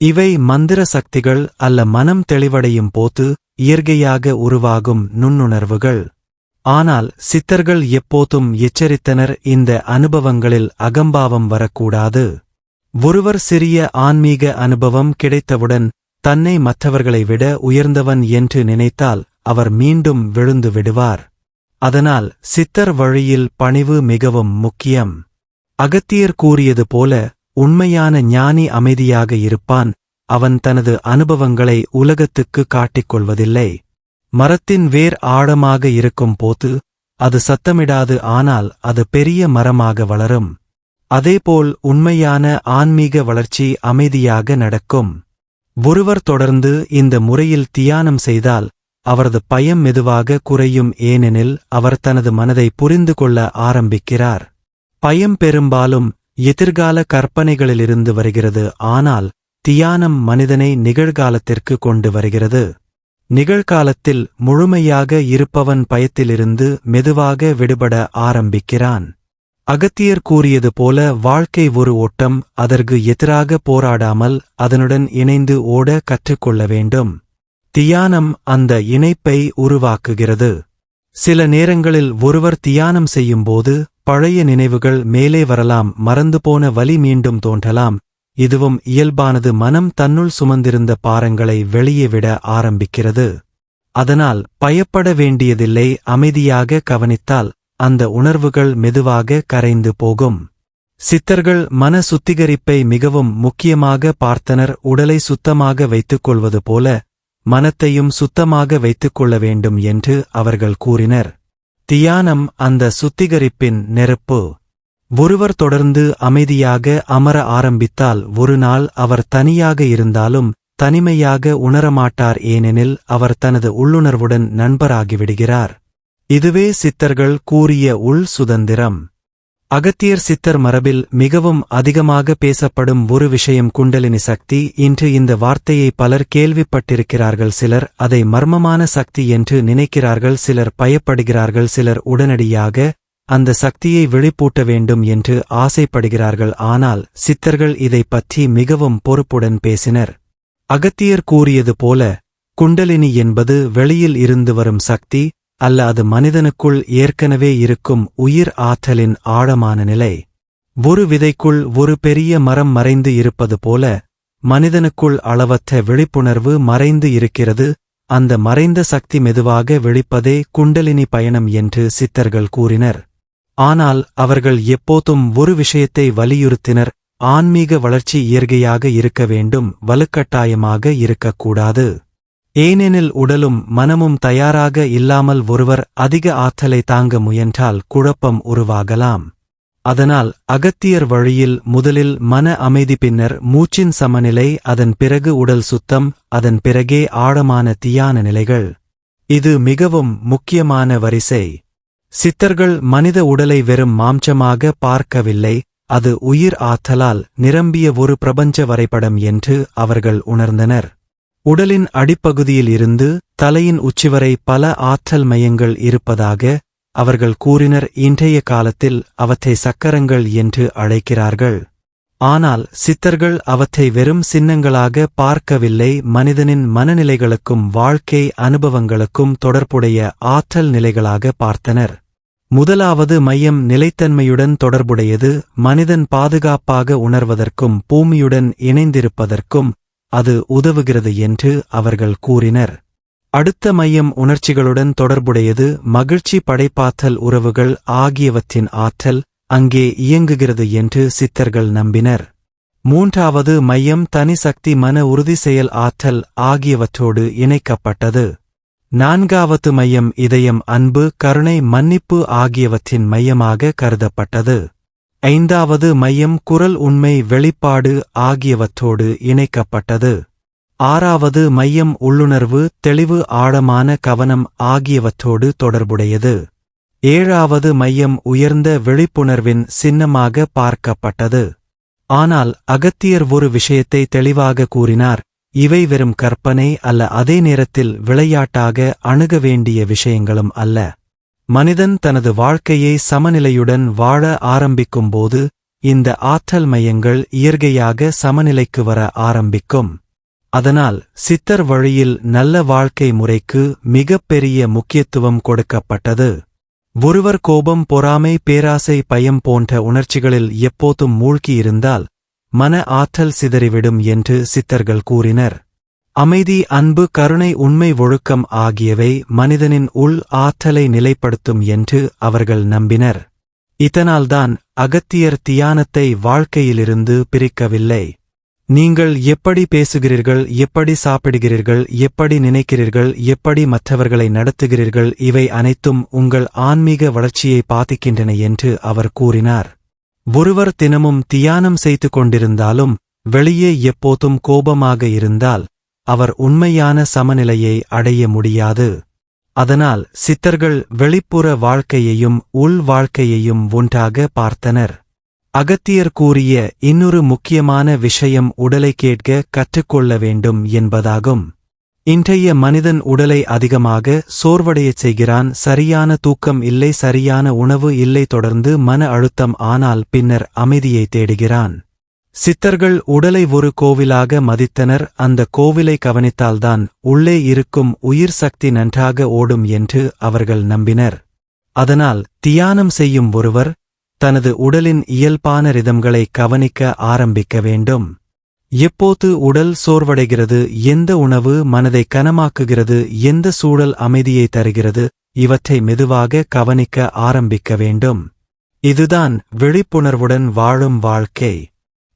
இவை மந்திர சக்திகள் அல்ல, மனம் தெளிவடையும் போது இயற்கையாக உருவாகும் நுண்ணுணர்வுகள். ஆனால் சித்தர்கள் எப்போதும் எச்சரித்தனர், இந்த அனுபவங்களில் அகம்பாவம் வரக்கூடாது. ஒருவர் சிறிய ஆன்மீக அனுபவம் கிடைத்தவுடன் தன்னை மற்றவர்களை விட உயர்ந்தவன் என்று நினைத்தால் அவர் மீண்டும் விழுந்து விடுவார். அதனால் சித்தர் வழியில் பணிவு மிகவும் முக்கியம். அகத்தியர் கூறியது போல, உண்மையான ஞானி அமைதியாக இருப்பான், அவன் தனது அனுபவங்களை உலகத்துக்கு காட்டிக்கொள்வதில்லை. மரத்தின் வேர் ஆழமாக இருக்கும் போது அது சத்தமிடாது, ஆனால் அது பெரிய மரமாக வளரும். அதேபோல் உண்மையான ஆன்மீக வளர்ச்சி அமைதியாக நடக்கும். ஒருவர் தொடர்ந்து இந்த முறையில் தியானம் செய்தால் அவரது பயம் மெதுவாக குறையும், ஏனெனில் அவர் தனது மனதை புரிந்து கொள்ள ஆரம்பிக்கிறார். பயம் பெரும்பாலும் எதிர்கால கற்பனைகளிலிருந்து வருகிறது, ஆனால் தியானம் மனிதனை நிகழ்காலத்திற்கு கொண்டு வருகிறது. நிகழ்காலத்தில் முழுமையாக இருப்பவன் பயத்திலிருந்து மெதுவாக விடுபட ஆரம்பிக்கிறான். அகத்தியர் கூறியது போல, வாழ்க்கை ஒரு ஓட்டம், அதற்கு எதிராக போராடாமல் அதனுடன் இணைந்து ஓட கற்றுக்கொள்ள வேண்டும். தியானம் அந்த இணைப்பை உருவாக்குகிறது. சில நேரங்களில் ஒருவர் தியானம் செய்யும்போது பழைய நினைவுகள் மேலே வரலாம், மறந்துபோன வலி மீண்டும் தோன்றலாம். இதுவும் இயல்பானது. மனம் தன்னுள் சுமந்திருந்த பாரங்களை வெளியே விட ஆரம்பிக்கிறது. அதனால் பயப்பட வேண்டியதில்லை, அமைதியாக கவனித்தால் அந்த உணர்வுகள் மெதுவாக கரைந்து போகும். சித்தர்கள் மன சுத்திகரிப்பை மிகவும் முக்கியமாக பார்த்தனர். உடலை சுத்தமாக வைத்துக் கொள்வது போல மனத்தையும் சுத்தமாக வைத்துக் கொள்ள வேண்டும் என்று அவர்கள் கூறினர். தியானம் அந்த சுத்திகரிப்பின் நெருப்பு. ஒருவர் தொடர்ந்து அமைதியாக அமர ஆரம்பித்தால் ஒரு நாள் அவர் தனியாக இருந்தாலும் தனிமையாக உணரமாட்டார், ஏனெனில் அவர் தனது உள்ளுணர்வுடன் நண்பராகிவிடுகிறார். இதுவே சித்தர்கள் கூறிய உள் சுதந்திரம். அகத்தியர் சித்தர் மரபில் மிகவும் அதிகமாக பேசப்படும் ஒரு விஷயம் குண்டலினி சக்தி. இன்று இந்த வார்த்தையை பலர் கேள்விப்பட்டிருக்கிறார்கள். சிலர் அதை மர்மமான சக்தி என்று நினைக்கிறார்கள், சிலர் பயப்படுகிறார்கள், சிலர் உடனடியாக அந்த சக்தியை வெளிப்பூட்ட வேண்டும் என்று ஆசைப்படுகிறார்கள். ஆனால் சித்தர்கள் இதை பற்றி மிகவும் பொறுப்புடன் பேசினர். அகத்தியர் கூறியது போல, குண்டலினி என்பது வெளியில் இருந்து வரும் சக்தி அல்ல, அது மனிதனுக்குள் ஏற்கனவே இருக்கும் உயிர் ஆற்றலின் ஆழமான நிலை. ஒரு விதைக்குள் ஒரு பெரிய மரம் மறைந்து இருப்பது போல மனிதனுக்குள் அளவற்ற விழிப்புணர்வு மறைந்து இருக்கிறது. அந்த மறைந்த சக்தி மெதுவாக வெளிப்பதே குண்டலினி பயணம் என்று சித்தர்கள் கூறினர். ஆனால் அவர்கள் எப்போதும் ஒரு விஷயத்தை வலியுறுத்தினர், ஆன்மீக வளர்ச்சி இயற்கையாக இருக்க வேண்டும், வலுக்கட்டாயமாக இருக்கக்கூடாது. ஏனெனில் உடலும் மனமும் தயாராக இல்லாமல் ஒருவர் அதிக ஆற்றலை தாங்க முயன்றால் குழப்பம் உருவாகலாம். அதனால் அகத்தியர் வழியில் முதலில் மன அமைதி, பின்னர் மூச்சின் சமநிலை, அதன் பிறகு உடல் சுத்தம், அதன் பிறகே ஆழமான தியான நிலைகள். இது மிகவும் முக்கியமான வரிசை. சித்தர்கள் மனித உடலை வெறும் மாம்சமாக பார்க்கவில்லை, அது உயிர் ஆற்றலால் நிரம்பிய ஒரு பிரபஞ்ச வரைபடம் என்று அவர்கள் உணர்ந்தனர். உடலின் அடிப்பகுதியில் இருந்து தலையின் உச்சிவரை பல ஆற்றல் மையங்கள் இருப்பதாக அவர்கள் கூறினர். இன்றைய காலத்தில் அவற்றை சக்கரங்கள் என்று அழைக்கிறார்கள். ஆனால் சித்தர்கள் அவற்றை வெறும் சின்னங்களாக பார்க்கவில்லை, மனிதனின் மனநிலைகளுக்கும் வாழ்க்கை அனுபவங்களுக்கும் தொடர்புடைய ஆற்றல் நிலைகளாக பார்த்தனர். முதலாவது மையம் நிலைத்தன்மையுடன் தொடர்புடையது. மனிதன் பாதுகாப்பாக உணர்வதற்கும் பூமியுடன் இணைந்திருப்பதற்கும் அது உதவுகிறது என்று அவர்கள் கூறினர். அடுத்த மையம் உணர்ச்சிகளுடன் தொடர்புடையது. மகிழ்ச்சி, படைப்பாற்றல், உறவுகள் ஆகியவற்றின் ஆற்றல் அங்கே இயங்குகிறது என்று சித்தர்கள் நம்பினர். மூன்றாவது மையம் தனி சக்தி, மன உறுதி, செயல் ஆற்றல் ஆகியவற்றோடு இணைக்கப்பட்டது. நான்காவது மையம் இதயம், அன்பு, கருணை, மன்னிப்பு ஆகியவற்றின் மையமாக கருதப்பட்டது. ஐந்தாவது மையம் குரல், உண்மை, வெளிப்பாடு ஆகியவற்றோடு இணைக்கப்பட்டது. ஆறாவது மையம் உள்ளுணர்வு, தெளிவு, ஆழமான கவனம் ஆகியவற்றோடு தொடர்புடையது. ஏழாவது மையம் உயர்ந்த விழிப்புணர்வின் சின்னமாக பார்க்கப்பட்டது. ஆனால் அகத்தியர் ஒரு விஷயத்தை தெளிவாக கூறினார், இவை வெறும் கற்பனை அல்ல, அதே நேரத்தில் விளையாட்டாக அணுக வேண்டிய விஷயங்களும் அல்ல. மனிதன் தனது வாழ்க்கையை சமநிலையுடன் வாழ ஆரம்பிக்கும்போது இந்த ஆற்றல் மையங்கள் இயற்கையாக சமநிலைக்கு வர ஆரம்பிக்கும். அதனால் சித்தர் வழியில் நல்ல வாழ்க்கை முறைக்கு மிகப்பெரிய முக்கியத்துவம் கொடுக்கப்பட்டது. ஒருவர் கோபம், பொறாமை, பேராசை, பயம் போன்ற உணர்ச்சிகளில் எப்போதும் மூழ்கியிருந்தால் மன ஆற்றல் சிதறிவிடும் என்று சித்தர்கள் கூறினர். அமைதி, அன்பு, கருணை, உண்மை, ஒழுக்கம் ஆகியவை மனிதனின் உள் ஆற்றலை நிலைப்படுத்தும் என்று அவர்கள் நம்பினர். இதனால்தான் அகத்தியர் தியானத்தை வாழ்க்கையிலிருந்து பிரிக்கவில்லை. நீங்கள் எப்படி பேசுகிறீர்கள், எப்படி சாப்பிடுகிறீர்கள், எப்படி நினைக்கிறீர்கள், எப்படி மற்றவர்களை நடத்துகிறீர்கள், இவை அனைத்தும் உங்கள் ஆன்மீக வளர்ச்சியை பாதிக்கின்றன என்று அவர் கூறினார். ஒருவர் தினமும் தியானம் செய்து கொண்டிருந்தாலும் வெளியே எப்போதும் கோபமாக இருந்தால் அவர் உண்மையான சமநிலையை அடைய முடியாது. அதனால் சித்தர்கள் வெளிப்புற வாழ்க்கையையும் உள் வாழ்க்கையையும் ஒன்றாக பார்த்தனர். அகத்தியர் கூறிய இன்னொரு முக்கியமான விஷயம் உடலை கேட்க கற்றுக்கொள்ள வேண்டும் என்பதாகும். இன்றைய மனிதன் உடலை அதிகமாக சோர்வடையச் செய்கிறான். சரியான தூக்கம் இல்லை, சரியான உணவு இல்லை, தொடர்ந்து மன அழுத்தம். ஆனால் பின்னர் அமைதியை தேடுகிறான். சித்தர்கள் உடலை ஒரு கோவிலாக மதித்தனர். அந்த கோவிலை கவனித்தால்தான் உள்ளே இருக்கும் உயிர் சக்தி நன்றாக ஓடும் என்று அவர்கள் நம்பினர். அதனால் தியானம் செய்யும் ஒருவர் தனது உடலின் இயல்பான ரிதம்களை கவனிக்க ஆரம்பிக்க வேண்டும். எப்போது உடல் சோர்வடைகிறது, எந்த உணவு மனதை கனமாக்குகிறது, எந்த சூழல் அமைதியை தருகிறது, இவற்றை மெதுவாக கவனிக்க ஆரம்பிக்க வேண்டும். இதுதான் விழிப்புணர்வுடன் வாழும் வாழ்க்கை.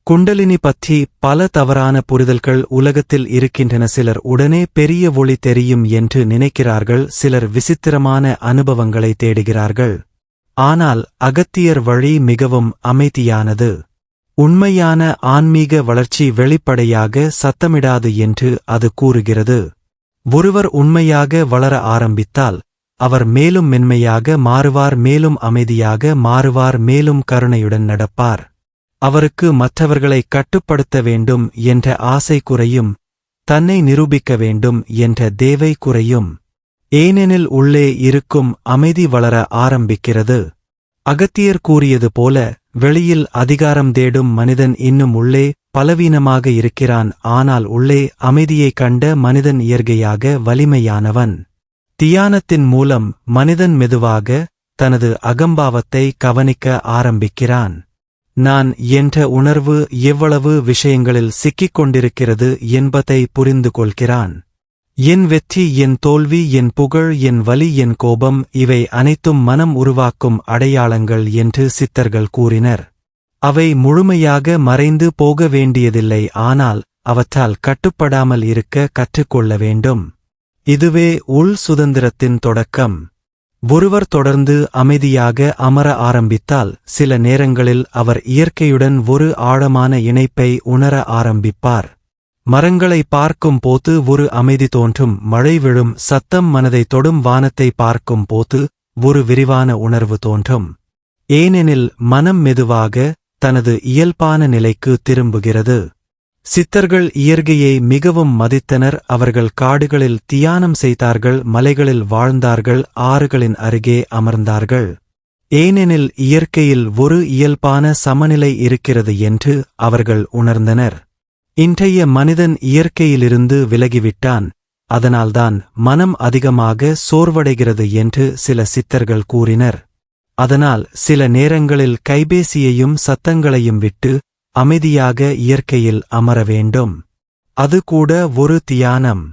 குண்டலினி பற்றி பல தவறான புரிதல்கள் உலகத்தில் இருக்கின்றன. சிலர் உடனே பெரிய ஒளி தெரியும் என்று நினைக்கிறார்கள். சிலர் விசித்திரமான அனுபவங்களை தேடுகிறார்கள். ஆனால் அகத்தியர் வழி மிகவும் அமைதியானது. உண்மையான ஆன்மீக வளர்ச்சி வெளிப்படையாக சத்தமிடாது என்று அது கூறுகிறது. ஒருவர் உண்மையாக வளர ஆரம்பித்தால் அவர் மேலும் மென்மையாக மாறுவார், மேலும் அமைதியாக மாறுவார், மேலும் கருணையுடன் நடப்பார். அவருக்கு மற்றவர்களை கட்டுப்படுத்த வேண்டும் என்ற ஆசை குறையும், தன்னை நிரூபிக்க வேண்டும் என்ற தேவை குறையும். ஏனெனில் உள்ளே இருக்கும் அமைதி வளர ஆரம்பிக்கிறது. அகத்தியர் கூறியது போல வெளியில் அதிகாரம் தேடும் மனிதன் இன்னும் உள்ளே பலவீனமாக இருக்கிறான். ஆனால் உள்ளே அமைதியைக் கண்ட மனிதன் இயற்கையாக வலிமையானவன். தியானத்தின் மூலம் மனிதன் மெதுவாக தனது அகம்பாவத்தை கவனிக்க ஆரம்பிக்கிறான். நான் என்ற உணர்வு எவ்வளவு விஷயங்களில் சிக்கிக் கொண்டிருக்கிறது என்பதை புரிந்து கொள்கிறான். என் வெற்றி, என் தோல்வி, என் புகழ், என் வலி, என் கோபம், இவை அனைத்தும் மனம் உருவாக்கும் அடையாளங்கள் என்று சித்தர்கள் கூறினர். அவை முழுமையாக மறைந்து போக வேண்டியதில்லை, ஆனால் அவற்றால் கட்டுப்படாமல் இருக்க கற்றுக்கொள்ள வேண்டும். இதுவே உள் சுதந்திரத்தின் தொடக்கம். ஒருவர் தொடர்ந்து அமைதியாக அமர ஆரம்பித்தால் சில நேரங்களில் அவர் இயற்கையுடன் ஒரு ஆழமான இணைப்பை உணர ஆரம்பிப்பார். மரங்களை பார்க்கும் போது ஒரு அமைதி தோன்றும். மழை விழும் சத்தம் மனதை தொடும். வானத்தை பார்க்கும் போது ஒரு விரிவான உணர்வு தோன்றும். ஏனெனில் மனம் மெதுவாக தனது இயல்பான நிலைக்கு திரும்புகிறது. சித்தர்கள் இயற்கையை மிகவும் மதித்தனர். அவர்கள் காடுகளில் தியானம் செய்தார்கள், மலைகளில் வாழ்ந்தார்கள், ஆறுகளின் அருகே அமர்ந்தார்கள். ஏனெனில் இயற்கையில் ஒரு இயல்பான சமநிலை இருக்கிறது என்று அவர்கள் உணர்ந்தனர். இன்றைய மனிதன் இயற்கையிலிருந்து விலகிவிட்டான். அதனால்தான் மனம் அதிகமாக சோர்வடைகிறது என்று சில சித்தர்கள் கூறினர். அதனால் சில நேரங்களில் கைபேசியையும் சத்தங்களையும் விட்டு அமைதியாக இயற்கையில் அமர வேண்டும். அது கூட ஒரு தியானம்.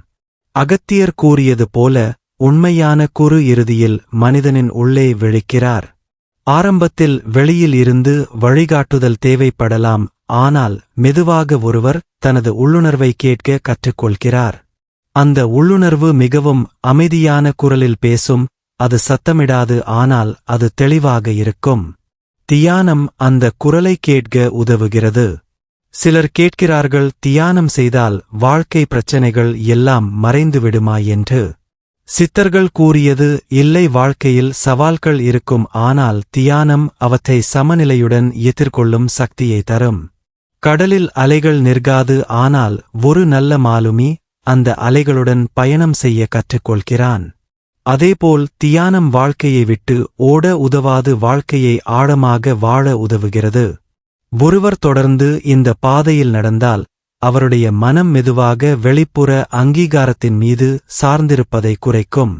அகத்தியர் கூறியது போல உண்மையான குரு இறுதியில் மனிதனின் உள்ளே விழிக்கிறார். ஆரம்பத்தில் வெளியில் இருந்து வழிகாட்டுதல் தேவைப்படலாம். ஆனால் மெதுவாக ஒருவர் தனது உள்ளுணர்வை கேட்க கற்றுக்கொள்கிறார். அந்த உள்ளுணர்வு மிகவும் அமைதியான குரலில் பேசும். அது சத்தமிடாது, ஆனால் அது தெளிவாக இருக்கும். தியானம் அந்த குரலை கேட்க உதவுகிறது. சிலர் கேட்கிறார்கள், தியானம் செய்தால் வாழ்க்கை பிரச்சனைகள் எல்லாம் மறைந்துவிடுமா என்று. சித்தர்கள் கூறியது இல்லை, வாழ்க்கையில் சவால்கள் இருக்கும். ஆனால் தியானம் அவற்றை சமநிலையுடன் எதிர்கொள்ளும் சக்தியை தரும். கடலில் அலைகள் நிற்காது, ஆனால் ஒரு நல்ல மாலுமி அந்த அலைகளுடன் பயணம் செய்ய கற்றுக்கொள்கிறான். அதேபோல் தியானம் வாழ்க்கையை விட்டு ஓட உதவாது, வாழ்க்கையை ஆழமாக வாழ உதவுகிறது. ஒருவர் தொடர்ந்து இந்த பாதையில் நடந்தால் அவருடைய மனம் மெதுவாக வெளிப்புற அங்கீகாரத்தின் மீது சார்ந்திருப்பதை குறைக்கும்.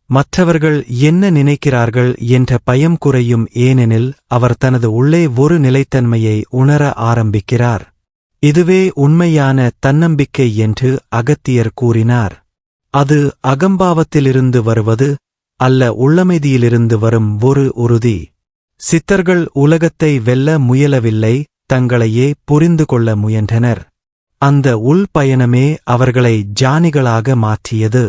மற்றவர்கள் என்ன நினைக்கிறார்கள் என்ற பயம் குறையும். ஏனெனில் அவர் தனது உள்ளே ஒரு நிலைத்தன்மையை உணர ஆரம்பிக்கிறார். இதுவே உண்மையான தன்னம்பிக்கை என்று அகத்தியர் கூறினார். அது அகம்பாவத்திலிருந்து வருவது அல்ல, உள்ளமைதியிலிருந்து வரும் ஒரு உறுதி. சித்தர்கள் உலகத்தை வெல்ல முயலவில்லை, தங்களையே புரிந்து கொள்ள முயன்றனர். அந்த உள்பயணமே அவர்களை ஞானிகளாக மாற்றியது.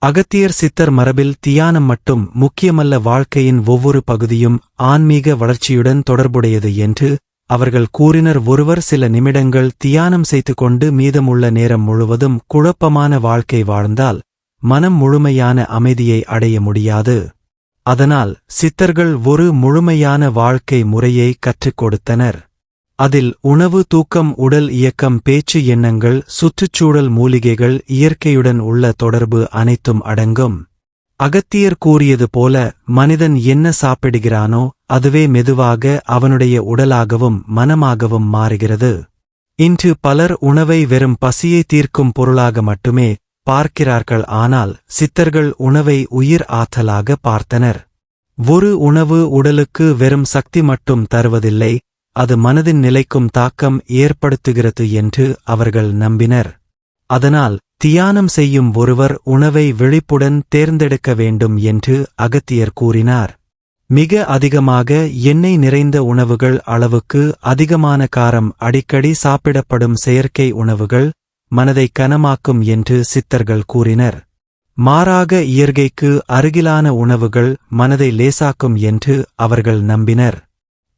அகத்தியர் சித்தர் மரபில் தியானம் மட்டும் முக்கியமல்ல, வாழ்க்கையின் ஒவ்வொரு பகுதியும் ஆன்மீக வளர்ச்சியுடன் தொடர்புடையது என்று அவர்கள் கூறினர். ஒருவர் சில நிமிடங்கள் தியானம் செய்து கொண்டு மீதமுள்ள நேரம் முழுவதும் குழப்பமான வாழ்க்கை வாழ்ந்தால் மனம் முழுமையான அமைதியை அடைய முடியாது. அதனால் சித்தர்கள் ஒரு முழுமையான வாழ்க்கை முறையை கற்றுக் கொடுத்தனர். அதில் உணவு, தூக்கம், உடல் இயக்கம், பேச்சு, எண்ணங்கள், சுற்றுச்சூழல், மூலிகைகள், இயற்கையுடன் உள்ள தொடர்பு அனைத்தும் அடங்கும். அகத்தியர் கூறியது போல, மனிதன் என்ன சாப்பிடுகிறானோ அதுவே மெதுவாக அவனுடைய உடலாகவும் மனமாகவும் மாறுகிறது. இன்று பலர் உணவை வெறும் பசியை தீர்க்கும் பொருளாக மட்டுமே பார்க்கிறார்கள். ஆனால் சித்தர்கள் உணவை உயிர் ஆற்றலாக பார்த்தனர். ஒரு உணவு உடலுக்கு வெறும் சக்தி மட்டும் தருவதில்லை, அது மனதின் நிலைக்கும் தாக்கம் ஏற்படுத்துகிறது என்று அவர்கள் நம்பினர். அதனால் தியானம் செய்யும் ஒருவர் உணவை விழிப்புடன் தேர்ந்தெடுக்க வேண்டும் என்று அகத்தியர் கூறினார். மிக அதிகமாக எண்ணெய் நிறைந்த உணவுகள், அளவுக்கு அதிகமான காரம், அடிக்கடி சாப்பிடப்படும் செயற்கை உணவுகள் மனதை கனமாக்கும் என்று சித்தர்கள் கூறினர். மாறாக இயற்கைக்கு அருகிலான உணவுகள் மனதை லேசாக்கும் என்று அவர்கள் நம்பினர்.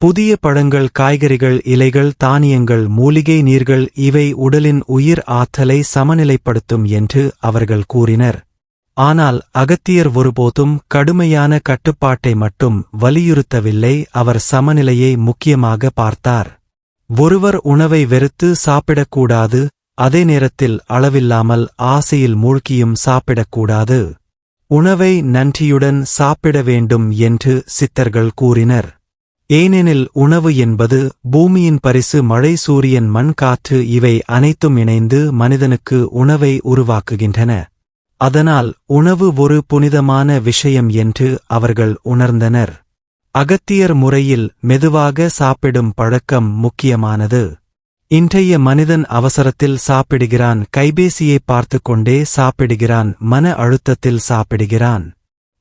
புதிய பழங்கள், காய்கறிகள், இலைகள், தானியங்கள், மூலிகை நீர்கள் இவை உடலின் உயிர் ஆற்றலை சமநிலைப்படுத்தும் என்று அவர்கள் கூறினர். ஆனால் அகத்தியர் ஒருபோதும் கடுமையான கட்டுப்பாட்டை மட்டும் வலியுறுத்தவில்லை, அவர் சமநிலையை முக்கியமாக பார்த்தார். ஒருவர் உணவை வெறுத்து சாப்பிடக்கூடாது, அதே நேரத்தில் அளவில்லாமல் ஆசையில் மூழ்கியும் சாப்பிடக்கூடாது. உணவை நன்றியுடன் சாப்பிட வேண்டும் என்று சித்தர்கள் கூறினர். ஏனெனில் உணவு என்பது பூமியின் பரிசு. மழை, சூரியன், மண், காற்று இவை அனைத்தும் இணைந்து மனிதனுக்கு உணவை உருவாக்குகின்றன. அதனால் உணவு ஒரு புனிதமான விஷயம் என்று அவர்கள் உணர்ந்தனர். அகத்தியர் முறையில் மெதுவாக சாப்பிடும் பழக்கம் முக்கியமானது. இன்றைய மனிதன் அவசரத்தில் சாப்பிடுகிறான், கைபேசியை பார்த்து கொண்டே சாப்பிடுகிறான், மன அழுத்தத்தில் சாப்பிடுகிறான்.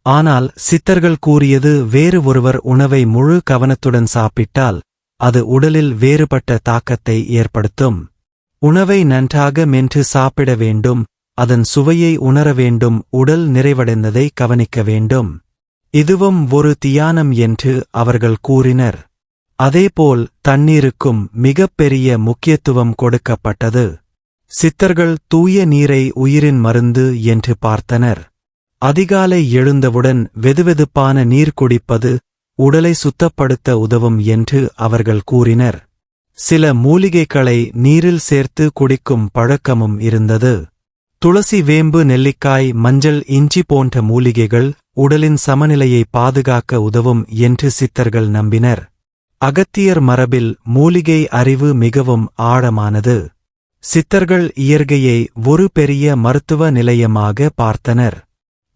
ஆனால் சித்தர்கள் கூறியது வேறு. ஒருவர் உணவை முழு கவனத்துடன் சாப்பிட்டால் அது உடலில் வேறுபட்ட தாக்கத்தை ஏற்படுத்தும். உணவை நன்றாக மென்று சாப்பிட வேண்டும், அதன் சுவையை உணர வேண்டும், உடல் நிறைவடைந்ததை கவனிக்க வேண்டும். இதுவும் ஒரு தியானம் என்று அவர்கள் கூறினர். அதேபோல் தண்ணீருக்கும் மிகப்பெரிய முக்கியத்துவம் கொடுக்கப்பட்டது. சித்தர்கள் தூய நீரை உயிரின் மருந்து என்று பார்த்தனர். அதிகாலை எழுந்தவுடன் வெதுவெதுப்பான நீர் குடிப்பது உடலை சுத்தப்படுத்த உதவும் என்று அவர்கள் கூறினர். சில மூலிகைகளை நீரில் சேர்த்து குடிக்கும் பழக்கமும் இருந்தது. துளசி, வேம்பு, நெல்லிக்காய், மஞ்சள், இஞ்சி போன்ற மூலிகைகள் உடலின் சமநிலையை பாதுகாக்க உதவும் என்று சித்தர்கள் நம்பினர். அகத்தியர் மரபில் மூலிகை அறிவு மிகவும் ஆழமானது. சித்தர்கள் இயற்கையை ஒரு பெரிய மருத்துவ நிலையமாக பார்த்தனர்.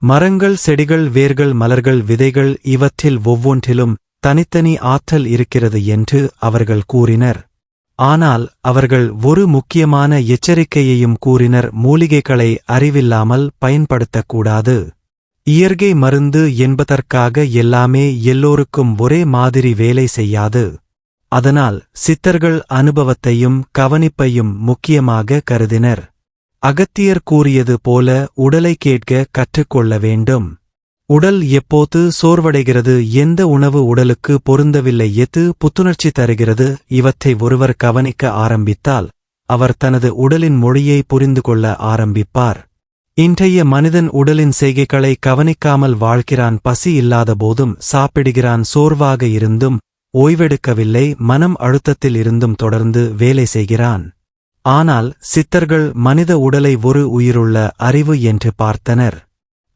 மரங்கள், செடிகள், வேர்கள், மலர்கள், விதைகள் இவற்றில் ஒவ்வொன்றிலும் தனித்தனி ஆற்றல் இருக்கிறது என்று அவர்கள் கூறினர். ஆனால் அவர்கள் ஒரு முக்கியமான எச்சரிக்கையையும் கூறினர். மூலிகைகளை அறிவில்லாமல் பயன்படுத்தக்கூடாது. இயற்கை மருந்து என்பதற்காக எல்லாமே எல்லோருக்கும் ஒரே மாதிரி வேலை செய்யாது. அதனால் சித்தர்கள் அனுபவத்தையும் கவனிப்பையும் முக்கியமாக கருதினர். அகத்தியர் கூறியது போல உடலை கேட்க கற்றுக்கொள்ள வேண்டும். உடல் எப்போது சோர்வடைகிறது, எந்த உணவு உடலுக்கு பொருந்தவில்லை, எது புத்துணர்ச்சி தருகிறது, இவற்றை ஒருவர் கவனிக்க ஆரம்பித்தால் அவர் தனது உடலின் மொழியை புரிந்து கொள்ள ஆரம்பிப்பார். இன்றைய மனிதன் உடலின் செய்கைகளை கவனிக்காமல் வாழ்கிறான். பசி இல்லாத போதும் சாப்பிடுகிறான், சோர்வாக இருந்தும் ஓய்வெடுக்கவில்லை, மனம் அழுத்தத்தில் இருந்தும் தொடர்ந்து வேலை செய்கிறான். ஆனால் சித்தர்கள் மனித உடலை ஒரு உயிருள்ள அறிவு என்று பார்த்தனர்.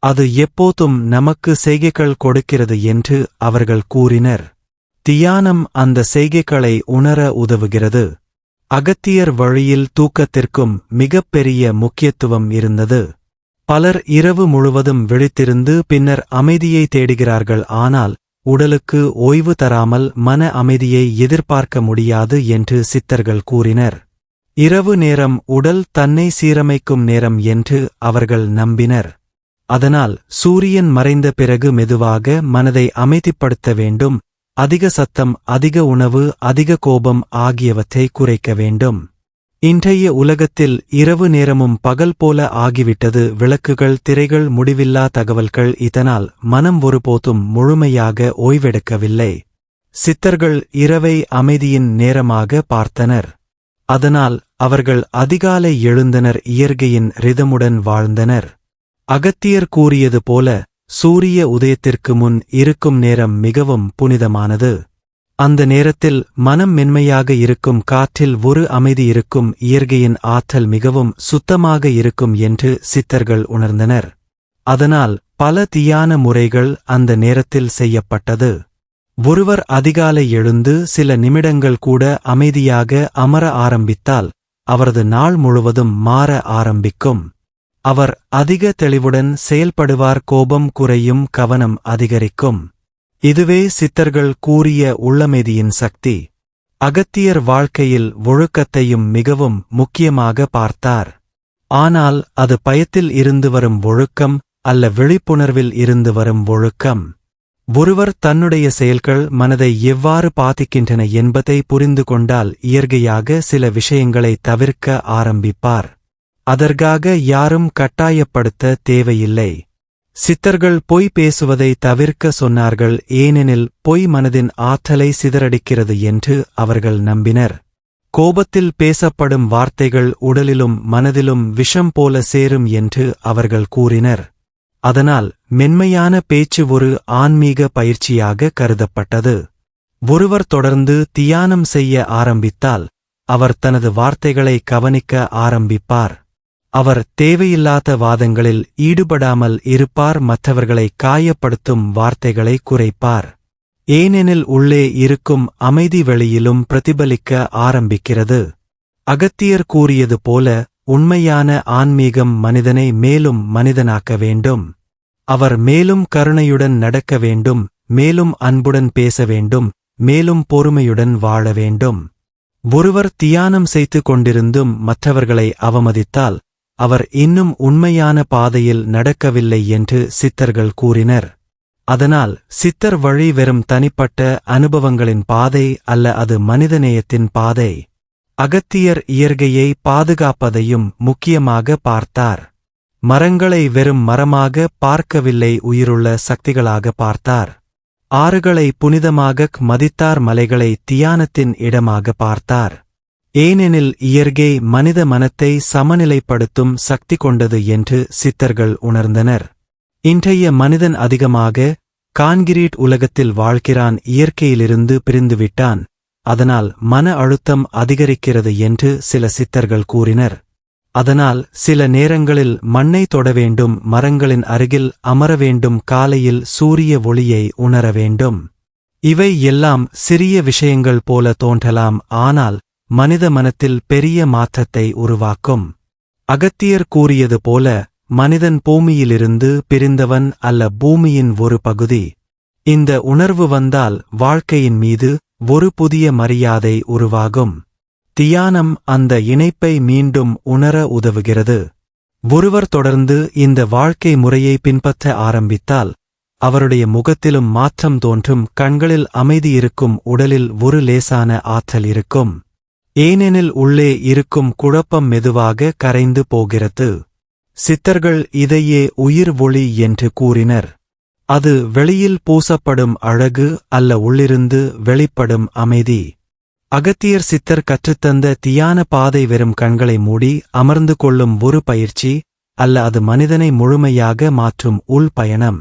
அது எப்போதும் நமக்கு செய்கைகள் கொடுக்கிறது என்று அவர்கள் கூறினர். தியானம் அந்த செய்கைகளை உணர உதவுகிறது. அகத்தியர் வழியில் தூக்கத்திற்கும் மிகப்பெரிய முக்கியத்துவம் இருந்தது. பலர் இரவு முழுவதும் விழித்திருந்து பின்னர் அமைதியை தேடுகிறார்கள். ஆனால் உடலுக்கு ஓய்வு தராமல் மன அமைதியை எதிர்பார்க்க முடியாது என்று சித்தர்கள் கூறினர். இரவு நேரம் உடல் தன்னை சீரமைக்கும் நேரம் என்று அவர்கள் நம்பினர். அதனால் சூரியன் மறைந்த பிறகு மெதுவாக மனதை அமைதிப்படுத்த வேண்டும். அதிக சத்தம், அதிக உணவு, அதிக கோபம் ஆகியவற்றை குறைக்க வேண்டும். இன்றைய உலகத்தில் இரவு நேரமும் பகல் போல ஆகிவிட்டது. விளக்குகள், திரைகள், முடிவில்லா தகவல்கள். இதனால் மனம் ஒருபோதும் முழுமையாக ஓய்வெடுக்கவில்லை. சித்தர்கள் இரவை அமைதியின் நேரமாக பார்த்தனர். அதனால் அவர்கள் அதிகாலை எழுந்தனர், இயற்கையின் ரிதமுடன் வாழ்ந்தனர். அகத்தியர் கூறியது போல சூரிய உதயத்திற்கு முன் இருக்கும் நேரம் மிகவும் புனிதமானது. அந்த நேரத்தில் மனம் மென்மையாக இருக்கும், காற்றில் ஒரு அமைதி இருக்கும், இயற்கையின் ஆற்றல் மிகவும் சுத்தமாக இருக்கும் என்று சித்தர்கள் உணர்ந்தனர். அதனால் பல தியான முறைகள் அந்த நேரத்தில் செய்யப்பட்டது. ஒருவர் அதிகாலை எழுந்து சில நிமிடங்கள் கூட அமைதியாக அமர ஆரம்பித்தால் அவரது நாள் முழுவதும் மாற ஆரம்பிக்கும். அவர் அதிக தெளிவுடன் செயல்படுவார், கோபம் குறையும், கவனம் அதிகரிக்கும். இதுவே சித்தர்கள் கூறிய உள்ளமைதியின் சக்தி. அகத்தியர் வாழ்க்கையில் ஒழுக்கத்தையும் மிகவும் முக்கியமாக பார்த்தார். ஆனால் அது பயத்தில் இருந்து வரும் ஒழுக்கம் அல்ல, விழிப்புணர்வில் இருந்து வரும் ஒழுக்கம். ஒருவர் தன்னுடைய செயல்கள் மனதை எவ்வாறு பாதிக்கின்றன என்பதை புரிந்து கொண்டால் இயற்கையாக சில விஷயங்களை தவிர்க்க ஆரம்பிப்பார். அதற்காக யாரும் கட்டாயப்படுத்த தேவையில்லை. சித்தர்கள் பொய் பேசுவதை தவிர்க்க சொன்னார்கள், ஏனெனில் பொய் மனதின் ஆற்றலை சிதறடிக்கிறது என்று அவர்கள் நம்பினர். கோபத்தில் பேசப்படும் வார்த்தைகள் உடலிலும் மனதிலும் விஷம் போல சேரும் என்று அவர்கள் கூறினர். அதனால் மென்மையான பேச்சு ஒரு ஆன்மீக பயிற்சியாக கருதப்பட்டது. ஒருவர் தொடர்ந்து தியானம் செய்ய ஆரம்பித்தால் அவர் தனது வார்த்தைகளை கவனிக்க ஆரம்பிப்பார். அவர் தேவையில்லாத வாதங்களில் ஈடுபடாமல் இருப்பார், மற்றவர்களை காயப்படுத்தும் வார்த்தைகளை குறைப்பார். ஏனெனில் உள்ளே இருக்கும் அமைதி வெளியிலும் பிரதிபலிக்க ஆரம்பிக்கிறது. அகத்தியர் கூறியது போல உண்மையான ஆன்மீகம் மனிதனை மேலும் மனிதனாக்க வேண்டும். அவர் மேலும் கருணையுடன் நடக்க வேண்டும், மேலும் அன்புடன் பேச வேண்டும், மேலும் பொறுமையுடன் வாழ வேண்டும். ஒருவர் தியானம் செய்து கொண்டிருந்தும் மற்றவர்களை அவமதித்தால் அவர் இன்னும் உண்மையான பாதையில் நடக்கவில்லை என்று சித்தர்கள் கூறினர். அதனால் சித்தர் வழி வெறும் தனிப்பட்ட அனுபவங்களின் பாதை அல்ல, அது மனிதநேயத்தின் பாதை. அகத்தியர் இயற்கையை பாதுகாப்பதையும் முக்கியமாக பார்த்தார். மரங்களை வெறும் மரமாக பார்க்கவில்லை, உயிருள்ள சக்திகளாக பார்த்தார். ஆறுகளை புனிதமாக மதித்தார், மலைகளை தியானத்தின் இடமாக பார்த்தார். ஏனெனில் இயற்கை மனித மனத்தை சமநிலைப்படுத்தும் சக்தி கொண்டது என்று சித்தர்கள் உணர்ந்தனர். இன்றைய மனிதன் அதிகமாக கான்கிரீட் உலகத்தில் வாழ்கிறான், இயற்கையிலிருந்து பிரிந்துவிட்டான். அதனால் மன அழுத்தம் அதிகரிக்கிறது என்று சில சித்தர்கள் கூறினர். அதனால் சில நேரங்களில் மண்ணை தொட வேண்டும், மரங்களின் அருகில் அமர வேண்டும், காலையில் சூரிய ஒளியை உணர வேண்டும். இவை எல்லாம் சிறிய விஷயங்கள் போல தோன்றலாம், ஆனால் மனித மனத்தில் பெரிய மாற்றத்தை உருவாக்கும். அகத்தியர் கூறியது போல மனிதன் பூமியிலிருந்து பிரிந்தவன் அல்ல, பூமியின் ஒரு பகுதி. இந்த உணர்வு வந்தால் வாழ்க்கையின் மீது ஒரு புதிய மரியாதை உருவாகும். தியானம் அந்த இணைப்பை மீண்டும் உணர உதவுகிறது. ஒருவர் தொடர்ந்து இந்த வாழ்க்கை முறையை பின்பற்ற ஆரம்பித்தால் அவருடைய முகத்திலும் மாற்றம் தோன்றும், கண்களில் அமைதி இருக்கும், உடலில் ஒரு லேசான ஆற்றல் இருக்கும். ஏனெனில் உள்ளே இருக்கும் குழப்பம் மெதுவாக கரைந்து போகிறது. சித்தர்கள் இதையே உயிர் ஒளி என்று கூறினர். அது வெளியில் பூசப்படும் அழகு அல்ல, உள்ளிருந்து வெளிப்படும் அமைதி. அகத்தியர் சித்தர் கற்றுத்தந்த தியான பாதை வெறும் கண்களை மூடி அமர்ந்து கொள்ளும் ஒரு பயிற்சி அல்ல, அது மனிதனை முழுமையாக மாற்றும் உள் பயணம்.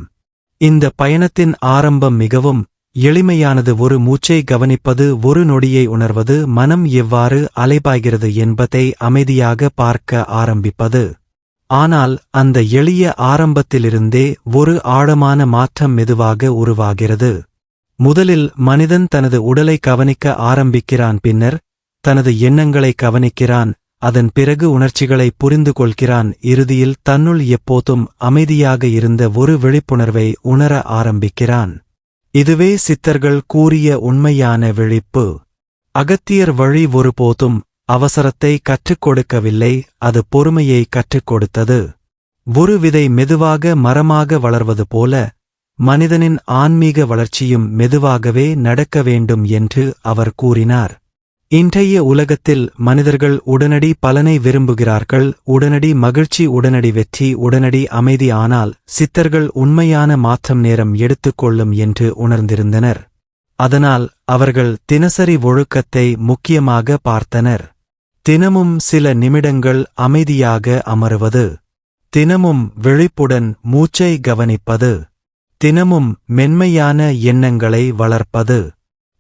இந்த பயணத்தின் ஆரம்பம் மிகவும் எளிமையானது. ஒரு மூச்சை கவனிப்பது, ஒரு நொடியை உணர்வது, மனம் எவ்வாறு அலைபாய்கிறது என்பதை அமைதியாக பார்க்க ஆரம்பிப்பது. ஆனால் அந்த எளிய ஆரம்பத்திலிருந்தே ஒரு ஆழமான மாற்றம் மெதுவாக உருவாகிறது. முதலில் மனிதன் தனது உடலை கவனிக்க ஆரம்பிக்கிறான், பின்னர் தனது எண்ணங்களை கவனிக்கிறான், அதன் பிறகு உணர்ச்சிகளை புரிந்து கொள்கிறான். இறுதியில் தன்னுள் எப்போதும் அமைதியாக இருந்த ஒரு விழிப்புணர்வை உணர ஆரம்பிக்கிறான். இதுவே சித்தர்கள் கூறிய உண்மையான விழிப்பு. அகத்தியர் வழி ஒருபோதும் அவசரத்தை கற்றுக் கொடுக்கவில்லை, அது பொறுமையை கற்றுக் கொடுத்தது. ஒரு விதை மெதுவாக மரமாக வளர்வது போல மனிதனின் ஆன்மீக வளர்ச்சியும் மெதுவாகவே நடக்க வேண்டும் என்று அவர் கூறினார். இன்றைய உலகத்தில் மனிதர்கள் உடனடி பலனை விரும்புகிறார்கள், உடனடி மகிழ்ச்சி, உடனடி வெற்றி, உடனடி அமைதி. ஆனால் சித்தர்கள் உண்மையான மாற்றம் நேரம் எடுத்துக்கொள்ளும் என்று உணர்ந்திருந்தனர். அதனால் அவர்கள் தினசரி ஒழுக்கத்தை முக்கியமாக பார்த்தனர். தினமும் சில நிமிடங்கள் அமைதியாக அமருவது, தினமும் விழிப்புடன் மூச்சை கவனிப்பது, தினமும் மென்மையான எண்ணங்களை வளர்ப்பது,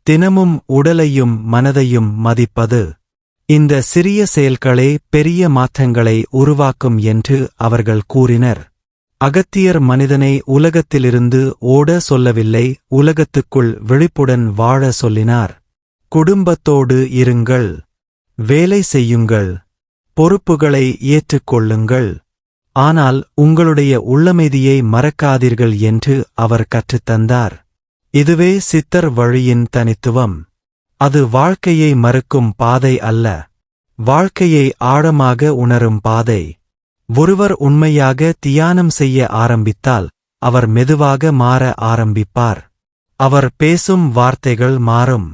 தினமும் உடலையும் மனதையும் மதிப்பது. இந்த சிறிய செயல்களே பெரிய மாற்றங்களை உருவாக்கும் என்று அவர்கள் கூறினர். அகத்தியர் மனிதனை உலகத்திலிருந்து ஓட சொல்லவில்லை, உலகத்துக்குள் விழிப்புடன் வாழ சொல்லினார். குடும்பத்தோடு இருங்கள், வேலை செய்யுங்கள், பொறுப்புகளை ஏற்றுக்கொள்ளுங்கள், ஆனால் உங்களுடைய உள்ளமைதியை மறக்காதீர்கள் என்று அவர் கற்றுத்தந்தார். இதுவே சித்தர் வழியின் தனித்துவம். அது வாழ்க்கையை மறுக்கும் பாதை அல்ல, வாழ்க்கையை ஆழமாக உணரும் பாதை. ஒருவர் உண்மையாக தியானம் செய்ய ஆரம்பித்தால் அவர் மெதுவாக மாற ஆரம்பிப்பார். அவர் பேசும் வார்த்தைகள் மாறும்,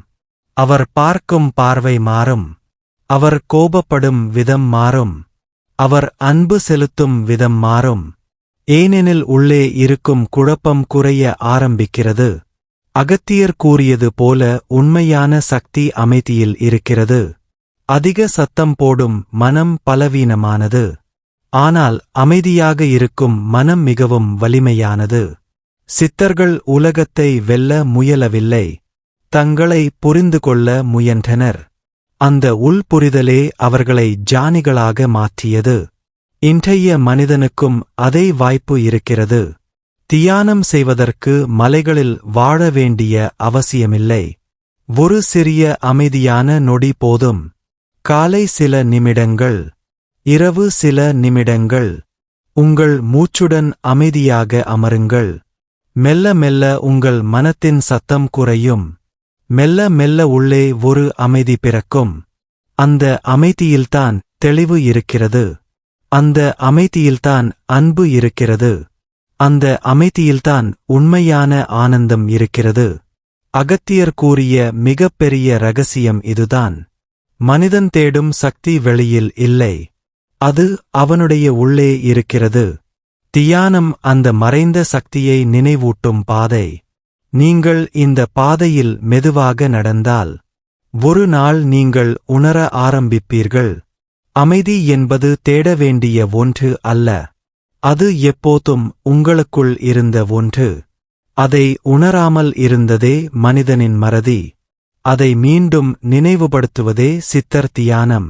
அவர் பார்க்கும் பார்வை மாறும், அவர் கோபப்படும் விதம் மாறும், அவர் அன்பு செலுத்தும் விதம் மாறும். ஏனெனில் உள்ளே இருக்கும் குழப்பம் குறைய ஆரம்பிக்கிறது. அகத்தியர் கூறியது போல உண்மையான சக்தி அமைதியில் இருக்கிறது. அதிக சத்தம் போடும் மனம் பலவீனமானது, ஆனால் அமைதியாக இருக்கும் மனம் மிகவும் வலிமையானது. சித்தர்கள் உலகத்தை வெல்ல முயலவில்லை, தங்களை புரிந்து கொள்ள முயன்றனர். அந்த உள்புரிதலே அவர்களை ஞானிகளாக மாற்றியது. இன்றைய மனிதனுக்கும் அதே வாய்ப்பு இருக்கிறது. தியானம் செய்வதற்கு மலைகளில் வாழ வேண்டிய அவசியமில்லை. ஒரு சிறிய அமைதியான நொடி போதும். காலை சில நிமிடங்கள், இரவு சில நிமிடங்கள். உங்கள் மூச்சுடன் அமைதியாக அமருங்கள். மெல்ல மெல்ல உங்கள் மனத்தின் சத்தம் குறையும். மெல்ல மெல்ல உள்ளே ஒரு அமைதி பிறக்கும். அந்த அமைதியில்தான் தெளிவு இருக்கிறது. அந்த அமைதியில்தான் அன்பு இருக்கிறது. அந்த அமைதியில்தான் உண்மையான ஆனந்தம் இருக்கிறது. அகத்தியர் கூறிய மிகப்பெரிய ரகசியம் இதுதான். மனிதன் தேடும் சக்தி வெளியில் இல்லை, அது அவனுடைய உள்ளே இருக்கிறது. தியானம் அந்த மறைந்த சக்தியை நினைவூட்டும் பாதை. நீங்கள் இந்த பாதையில் மெதுவாக நடந்தால் ஒரு நாள் நீங்கள் உணர ஆரம்பிப்பீர்கள். அமைதி என்பது தேட வேண்டிய ஒன்று அல்ல, அது எப்போதும் உங்களுக்குள் இருந்த ஒன்று. அதை உணராமல் இருந்ததே மனிதனின் மறதி. அதை மீண்டும் நினைவுபடுத்துவதே சித்தர் தியானம்.